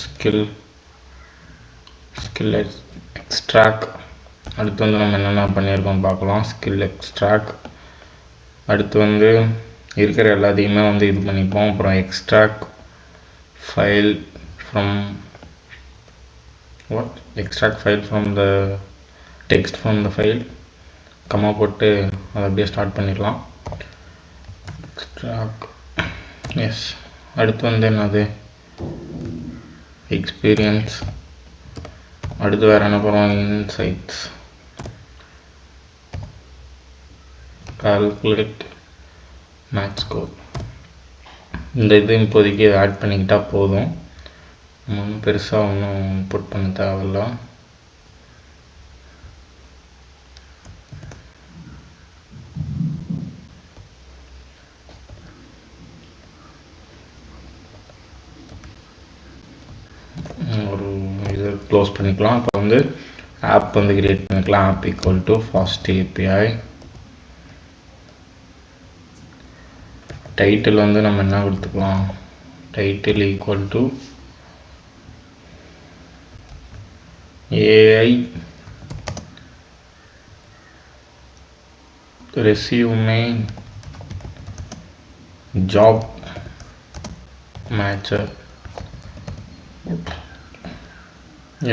skill extract. அடுத்து வந்து நம்ம என்னென்ன பண்ணியிருக்கோம் பார்க்கலாம். Skill extract. அடுத்து வந்து இருக்கிற எல்லாத்தையுமே வந்து இது பண்ணிப்போம். அப்புறம் extract file from the text from the file, comma போட்டு அதை அப்படியே ஸ்டார்ட் பண்ணிடலாம். Extract, yes. அடுத்து வந்து என்னது, எக்ஸ்பீரியன்ஸ். அடுத்து வேறு என்ன போகிறோம், இன்சைட்ஸ், கால்குலேட் மேட்ச் ஸ்கோர். இந்த இது இப்போதைக்கு ஆட் பண்ணிக்கிட்டால் போதும். நம்ம ஒன்றும் பெருசாக ஒன்றும் இன்புட் பண்ண தேவையில்ல. ஒரு இது க்ளோஸ் பண்ணிக்கலாம். இப்போ வந்து ஆப் வந்து கிரியேட் பண்ணிக்கலாம். App equal to fast API. Title வந்து நம்ம என்ன கொடுத்துக்கலாம், title equal to AI resume job matcher.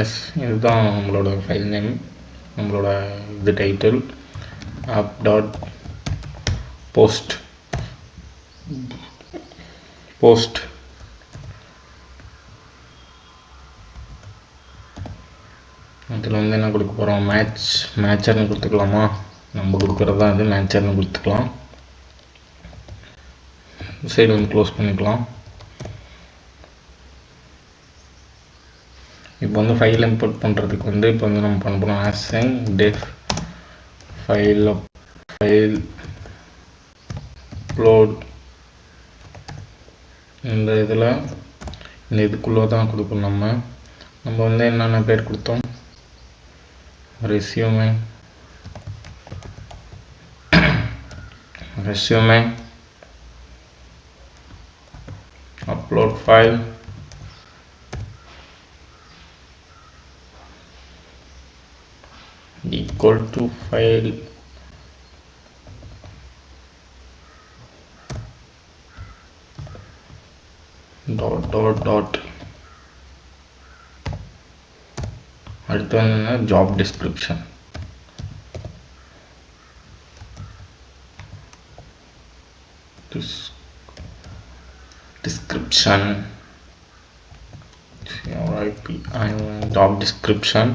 Yes, இதுதான் நம்மளோட ஃபைல் நேம், நம்மளோட இது டைட்டில். ஆப் டாட் போஸ்ட் இதில் வந்து என்ன கொடுக்க போகிறோம், மேட்சர்னு கொடுத்துக்கலாமா. நம்ம கொடுக்குறது தான் இது, மேட்சர்னு கொடுத்துக்கலாம். சைடு வந்து க்ளோஸ் பண்ணிக்கலாம். இப்போ வந்து ஃபைல் இம்போர்ட் பண்ணுறதுக்கு வந்து இப்போ வந்து நம்ம பண்ண போகிறோம் assign def file upload. இந்த இதில் இந்த இதுக்குள்ளே தான் கொடுக்கணும். நம்ம வந்து என்னென்ன பேர் கொடுத்தோம், resume upload file equal to file dot அடுத்து வந்து job description. Job description.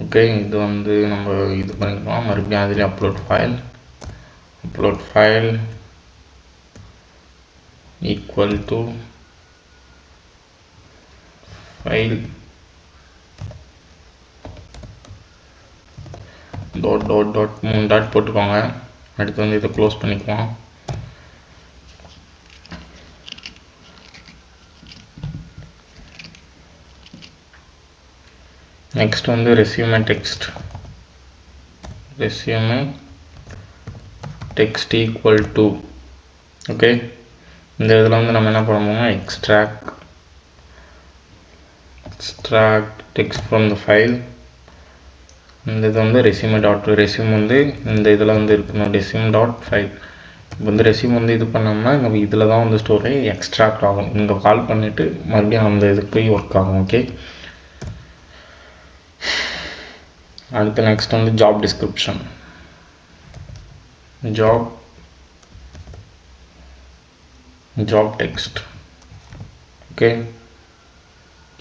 Okay, இது வந்து நம்ம இது பண்ணிக்கலாம். மறுபடியும் அதில் upload file equal to file dot 3 dot போட்டுக்கோங்க. அடுத்து வந்து இதை க்ளோஸ் பண்ணிக்குவோம். நெக்ஸ்ட் வந்து resume text equal to. Okay, இந்த இதில் வந்து நம்ம என்ன பண்ணுவோம்னா extract text from the file. இந்த இது வந்து ரெஸ்யூம் வந்து இந்த இதில் வந்து இருக்கணும், ரெஸ்யூம் டாட் ஃபைல். இப்போ வந்து ரெஸ்யூம் வந்து இது பண்ணோம்னா நம்ம இதில் தான் வந்து ஸ்டோர் ஆகி எக்ஸ்ட்ராக்ட் ஆகும். இங்கே கால் பண்ணிவிட்டு மறுபடியும் அந்த இதுக்கு போய் ஒர்க் ஆகும். ஓகே, அடுத்து நெக்ஸ்ட் வந்து job description. Job text. Okay,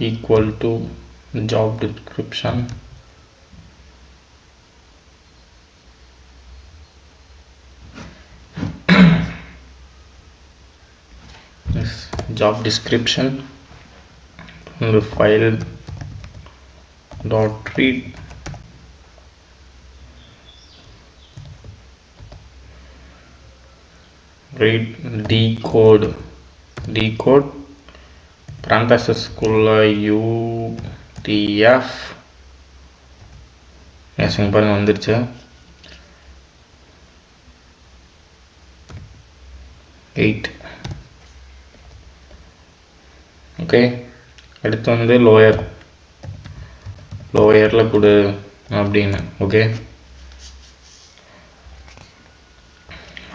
equal to job description the file dot read decode parenthesis குள்ள UTF. எஸ், இங்கே பாருங்க வந்துருச்சு. 8. ஓகே, அடுத்து வந்து லோயரில் கொடு அப்படின்னு. ஓகே,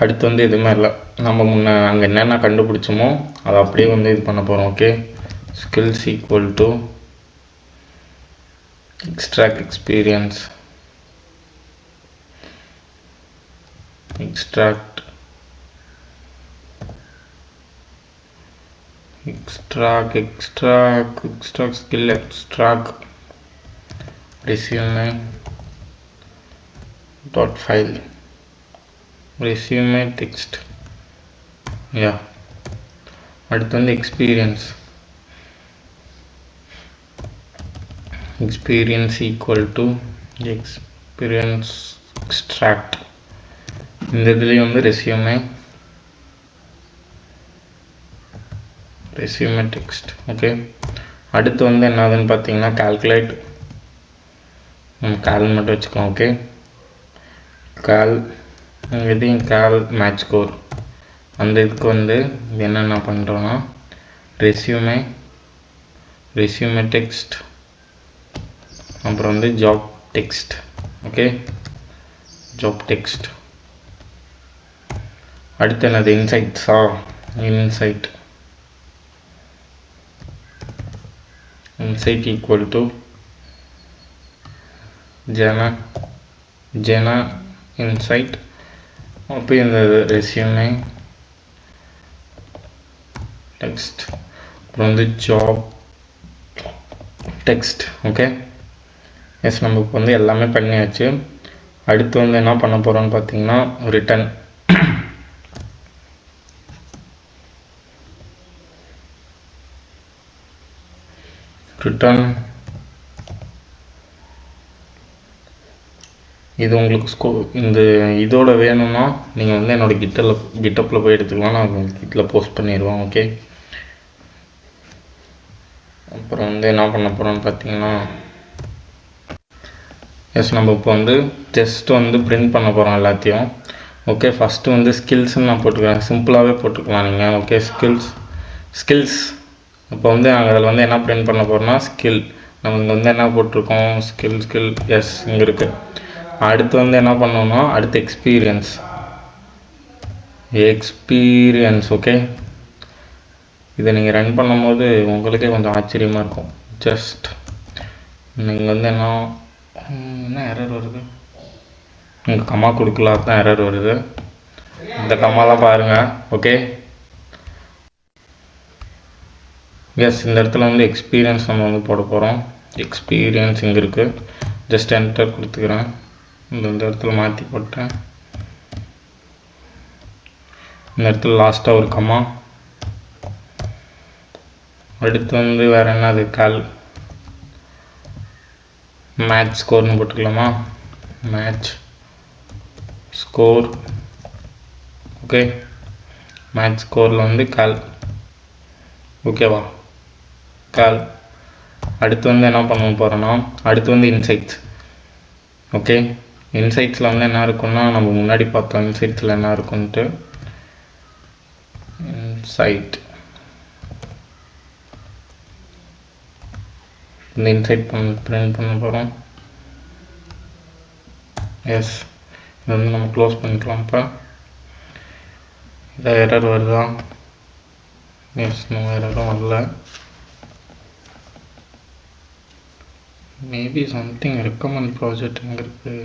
அடுத்து வந்து எதுவுமே இல்லை. நம்ம முன்னே அங்கே என்னென்ன கண்டுபிடிச்சோமோ அதை அப்படியே வந்து இது பண்ண போகிறோம். Okay, skills equal to extract experience, extract skill, extract resume dot file resume text. யா, அடுத்து வந்து experience equal to experience extract. இந்த இதுலேயும் வந்து resume text. ஓகே, அடுத்து வந்து என்னதுன்னு பார்த்தீங்கன்னா calculate. கால் மட்டும் வச்சுக்கோங்க. ஓகே, விதின் கால் மேட்ச் ஸ்கோர். அந்த இதுக்கு வந்து என்னென்ன பண்ணுறோன்னா ரெஸ்யூமே டெக்ஸ்ட், அப்புறம் வந்து job text. Okay, job text. அடுத்து என்னது inside equal to Jena inside. அப்போ இந்த ரெஸ்யூமே டெக்ஸ்ட், அப்புறம் வந்து ஜாப் டெக்ஸ்ட். ஓகே, எஸ், நமக்கு வந்து எல்லாமே பண்ணியாச்சு. அடுத்து வந்து என்ன பண்ண போகிறோன்னு பார்த்தீங்கன்னா ரிட்டன். இது உங்களுக்கு இந்த இதோட வேணும்னா நீங்கள் வந்து என்னோடய கிட்டப்பில் போய் எடுத்துக்கலாம். நான் கிட்டில் போஸ்ட் பண்ணிடுவேன். ஓகே, அப்புறம் வந்து என்ன பண்ண போகிறோன்னு பார்த்தீங்கன்னா, நம்ம இப்போ வந்து ஜஸ்ட் வந்து பிரிண்ட் பண்ண போகிறோம் எல்லாத்தையும். ஓகே, ஃபஸ்ட்டு வந்து ஸ்கில்ஸ்ன்னு நான் போட்டுக்கிறேன். சிம்பிளாகவே போட்டுக்கலாம் நீங்கள். ஓகே, ஸ்கில்ஸ் இப்போ வந்து நாங்கள் அதில் வந்து என்ன பிரிண்ட் பண்ண போகிறோம்னா ஸ்கில். நம்ம இங்கே வந்து என்ன போட்டிருக்கோம், ஸ்கில் எஸ் இங்கே இருக்குது. அடுத்து வந்து என்ன பண்ணோம்னா அடுத்து எக்ஸ்பீரியன்ஸ். ஓகே, இதை நீங்கள் ரன் பண்ணும்போது உங்களுக்கே கொஞ்சம் ஆச்சரியமாக இருக்கும். ஜஸ்ட் நீங்கள் வந்து என்ன எரர் வருது, உங்கள் கம்மா கொடுக்கலாம் தான் எரர் வருது. இந்த கம்மாலாம் பாருங்கள். ஓகே, எஸ் இந்த இடத்துல வந்து எக்ஸ்பீரியன்ஸ் நம்ம வந்து போட போகிறோம். எக்ஸ்பீரியன்ஸ் இங்கே இருக்குது. ஜஸ்ட் என்டர் கொடுத்துக்கிறேன். இந்த இடத்துல மாற்றி போட்டேன். இந்த இடத்துல லாஸ்ட்டாக ஒரு கம்மா. அடுத்து வந்து வேறு என்னது, மேட்ச் ஸ்கோர்னு போட்டுக்கலாமா, மேட்ச் ஸ்கோர். ஓகே, மேட்ச் ஸ்கோரில் வந்து ஓகேவா, அடுத்து வந்து என்ன பண்ண போகிறோன்னா அடுத்து வந்து இன்சைட்ஸ். ஓகே, இன்சைட்ஸில் வந்து என்ன இருக்குன்னா நம்ம முன்னாடி பார்த்தோம் இன்சைட்ஸில் என்ன இருக்குன்ட்டு. இன்சைட் இந்த இன்சைட் பிரிண்ட் பண்ண போகிறோம். எஸ், இது வந்து நம்ம க்ளோஸ் பண்ணிக்கலாம். இப்போ இதை எரர் வருதா, எஸ் நம்ம எரரும் வரல. மேபி சம்திங் ரெக்கமெண்ட் ப்ராஜெக்ட் எங்கே இருக்குது,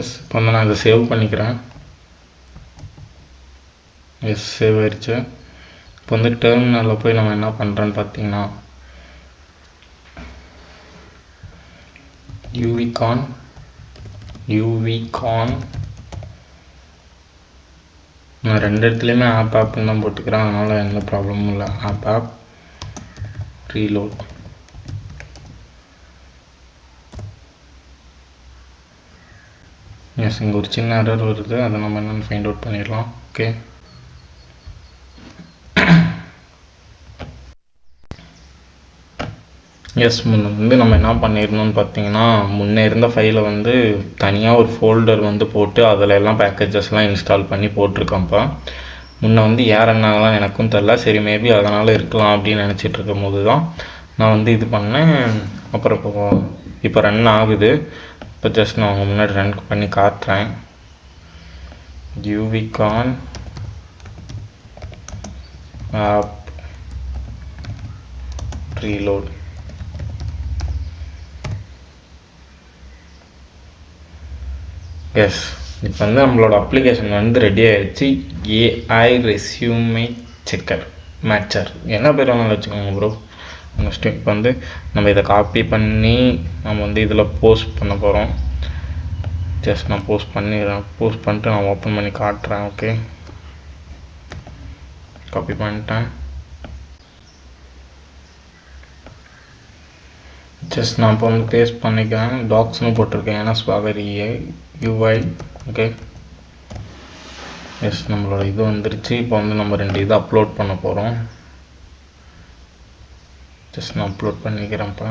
எஸ் இப்போ வந்து நான் இதை சேவ் பண்ணிக்கிறேன். எஸ் சேவ் ஆயிடுச்சு. இப்போ வந்து டெர்மினலில் போய் நம்ம என்ன பண்ணுறோன்னு பார்த்தீங்கன்னா யூவிகான் நான் ரெண்டு இடத்துலையுமே ஆப்னு தான் போட்டுக்கிறேன். அதனால் எந்த ப்ராப்ளமும் இல்லை. App reload. எஸ் இங்கே ஒரு சின்ன எரர் வருது, அதை நம்ம என்னென்னு ஃபைண்ட் அவுட் பண்ணிடலாம். ஓகே, எஸ் வந்து நம்ம என்ன பண்ணிடணும்னு பார்த்தீங்கன்னா முன்னே இருந்த ஃபைலை வந்து தனியாக ஒரு ஃபோல்டர் வந்து போட்டு அதில் எல்லாம் பேக்கேஜஸ்லாம் இன்ஸ்டால் பண்ணி போட்டிருக்கோம்ப்பா. முன்னே வந்து ஏன் என்னாகலாம் எனக்கும் தெரில. சரி, மேபி அதனால் இருக்கலாம் அப்படின்னு நினச்சிட்டு இருக்கும் போது தான் நான் வந்து இது பண்ணேன். அப்புறம் இப்போ ரன் ஆகுது. இப்போ ஜஸ்ட் நான் அவங்க முன்னாடி ரன் பண்ணி காட்டுறேன். யூவிகான் ஆப் ரீலோட். எஸ், இப்போ வந்து நம்மளோட அப்ளிகேஷன் வந்து ரெடி ஆகிடுச்சு. ஏஐ ரெஸ்யூமே செக்கர் மேட்சர் என்ன பேர் வேணாலும் வச்சுக்கோங்க ப்ரோ. நெக்ஸ்ட் இப்போ வந்து நம்ம இதை காப்பி பண்ணி நம்ம வந்து இதில் போஸ்ட் பண்ண போகிறோம். ஜஸ்ட் நான் போஸ்ட் பண்ணிட்டு நான் ஓப்பன் பண்ணி காட்டுறேன். ஓகே, காப்பி பண்ணிட்டேன். ஜஸ்ட் நான் இப்போ வந்து பேஸ்ட் பண்ணிக்கிறேன். டாக்ஸ்னு போட்டிருக்கேன் ஏன்னா ஸ்வாகரி யூஐ. ஓகே, எஸ் நம்மளோட இது வந்துருச்சு. இப்போ வந்து நம்ம 2 இது அப்லோட் பண்ண போகிறோம். ஜஸ்ட் நான் அப்லோட் பண்ணிக்கிறேன்ப்பா.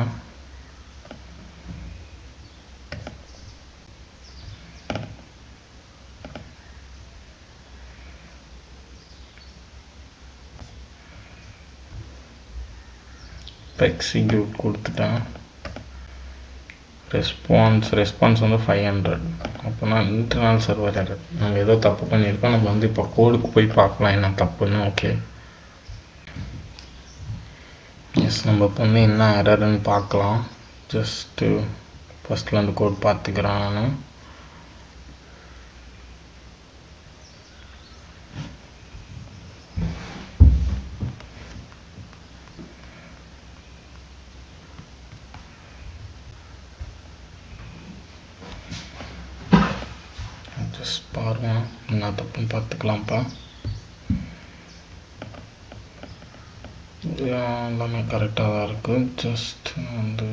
எக்ஸிக்யூட் கொடுத்துட்டேன். ரெஸ்பான்ஸ் வந்து 500. அப்போனா இன்டர்னல் சர்வர் எரர். நம்ம ஏதோ தப்பு பண்ணியிருக்கோம். நம்ம வந்து இப்போ கோடுக்கு போய் பார்க்கலாம் என்ன தப்புன்னு. ஓகே, எஸ் நம்ம இப்போ வந்து என்ன எரர்னு பார்க்கலாம். ஜஸ்ட்டு ஃபஸ்ட்டில் அந்த கோட் பார்த்துக்கிறேன் நான். ஜஸ்ட் பாருங்க என்ன தப்புன்னு பார்த்துக்கலாம்ப்பா. எல்லாமே கரெக்டாக தான் இருக்குது. ஜஸ்ட் வந்து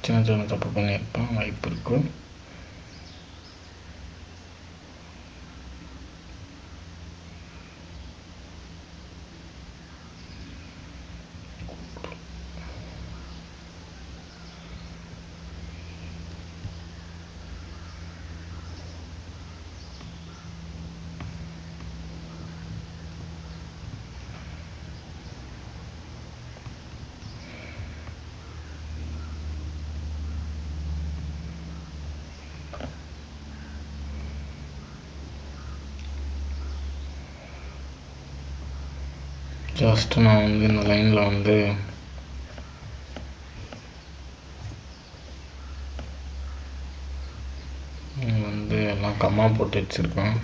சின்ன சின்ன தப்பு பண்ணியிருப்பேன், வாய்ப்பு இருக்குது. ஜஸ்ட் நான் வந்து இந்த லைனில் வந்து எல்லாம் கம்மா போட்டு வச்சுருக்கேன்.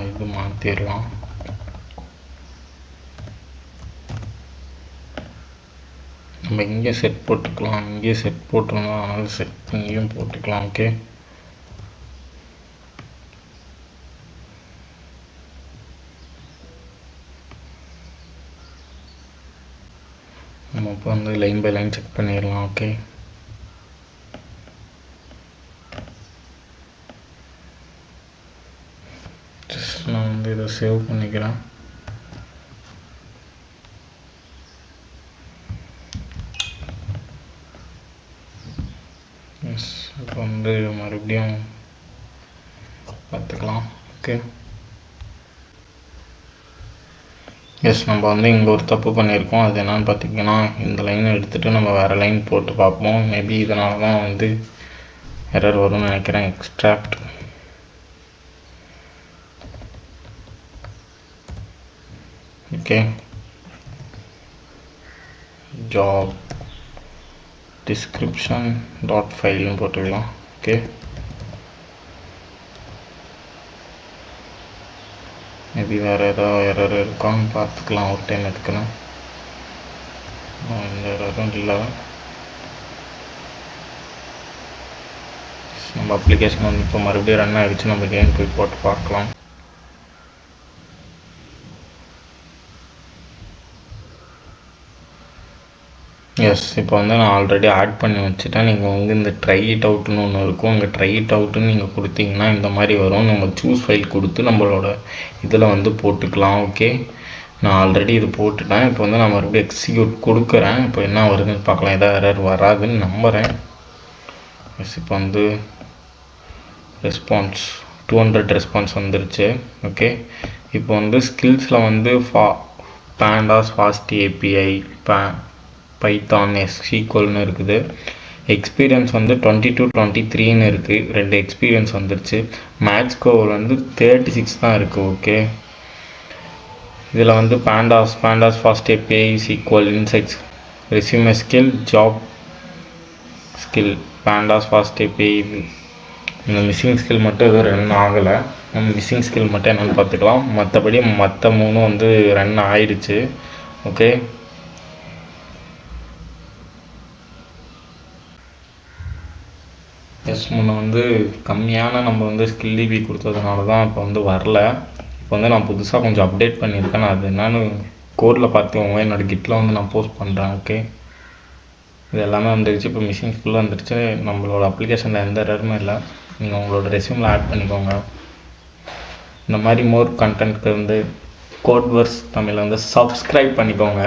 இது மாற்றிடலாம். நம்ம இங்கே செட் போட்டுக்கலாம், இங்கே செட் போட்டுருந்தோம், அதனால் செட் இங்கேயும் போட்டுக்கலாம். ஓகே, நம்ம இப்போ வந்து லைன் பை லைன் செக் பண்ணிடலாம். ஓகே, ஜஸ்ட் நான் வந்து இதை சேவ் பண்ணிக்கிறேன். எஸ், இப்போ வந்து மறுபடியும் பார்த்துக்கலாம். ஓகே, எஸ், நம்ம வந்து இங்கே ஒரு தப்பு பண்ணியிருக்கோம். அது என்னன்னு பார்த்தீங்கன்னா, இந்த லைனை எடுத்துகிட்டு நம்ம வேறு லைன் போட்டு பார்ப்போம். மேபி இதனால தான் வந்து எரர் வரும்னு நினைக்கிறேன். Extract, okay, job description dot ஃபைல்னு போட்டுக்கலாம். ஓகே, மேபி வேறு ஏதாவது எரர் இருக்கான்னு பார்த்துக்கலாம் ஒரு டைம் எடுக்கணும். இந்த எரரும் இல்லை. நம்ம அப்ளிகேஷன் வந்து இப்போ மறுபடியும் ரன் ஆகிடுச்சு. நம்ம கேம் போய் போட்டு பார்க்கலாம். எஸ், இப்போ வந்து நான் ஆல்ரெடி ஆட் பண்ணி வச்சுட்டேன். நீங்கள் வந்து இந்த ட்ரை இட் அவுட்னு ஒன்று இருக்கும். இங்கே ட்ரை இட் அவுட்டுன்னு நீங்கள் கொடுத்தீங்கன்னா இந்த மாதிரி வரும். நம்ம சூஸ் ஃபைல் கொடுத்து நம்மளோட இதில் வந்து போட்டுக்கலாம். ஓகே, நான் ஆல்ரெடி இது போட்டுட்டேன். இப்போ வந்து நான் மறுபடியும் எக்ஸிக்யூட் கொடுக்குறேன். இப்போ என்ன வருதுன்னு பார்க்கலாம். எதாவது எரர் வராதுன்னு நம்புகிறேன். எஸ், இப்போ வந்து ரெஸ்பான்ஸ் 200 ரெஸ்பான்ஸ் வந்துருச்சு. ஓகே, இப்போ வந்து ஸ்கில்ஸில் வந்து பேண்டாஸ் ஃபாஸ்ட் ஏபிஐ, பைத்தான், எஸ்கியூஎல்னு இருக்குது. எக்ஸ்பீரியன்ஸ் வந்து 22 23ன்னு இருக்குது. 2 எக்ஸ்பீரியன்ஸ் வந்துருச்சு. மேட்ச் ஸ்கோர் வந்து 36 தான் இருக்குது. ஓகே, இதில் வந்து pandas fast API, SQL, insights, resume skill, job skill, pandas fast API. இந்த மிஸ்ஸிங் ஸ்கில் மட்டும் எதுவும் ரன் ஆகலை. நம்ம மிஸ்ஸிங் ஸ்கில் மட்டும் என்னென்னு பார்த்துக்கலாம். மற்றபடி மற்ற 3 வந்து ரன் ஆயிடுச்சு. ஓகே, எஸ், முன்ன வந்து கம்மியான நம்ம வந்து ஸ்கில் டிபி கொடுத்ததுனால தான் இப்போ வந்து வரல. இப்போ வந்து நான் புதுசாக கொஞ்சம் அப்டேட் பண்ணியிருக்கேன். நான் அது என்னென்னு கோடில் பார்த்துக்கோங்க. என்னோடய கிட்டில் வந்து நான் போஸ்ட் பண்ணுறேன். ஓகே, இது எல்லாமே வந்துடுச்சு. இப்போ மிஷின் ஃபுல்லாக வந்துடுச்சு. நம்மளோட அப்ளிகேஷனில் எந்த எரருமே இல்லை. நீங்கள் உங்களோட ரெஸ்யூமில் ஆட் பண்ணிக்கோங்க. இந்த மாதிரி மோர் கண்டென்ட்க்கு வந்து கோட்வர்ஸ் தமிழை வந்து சப்ஸ்கிரைப் பண்ணிக்கோங்க.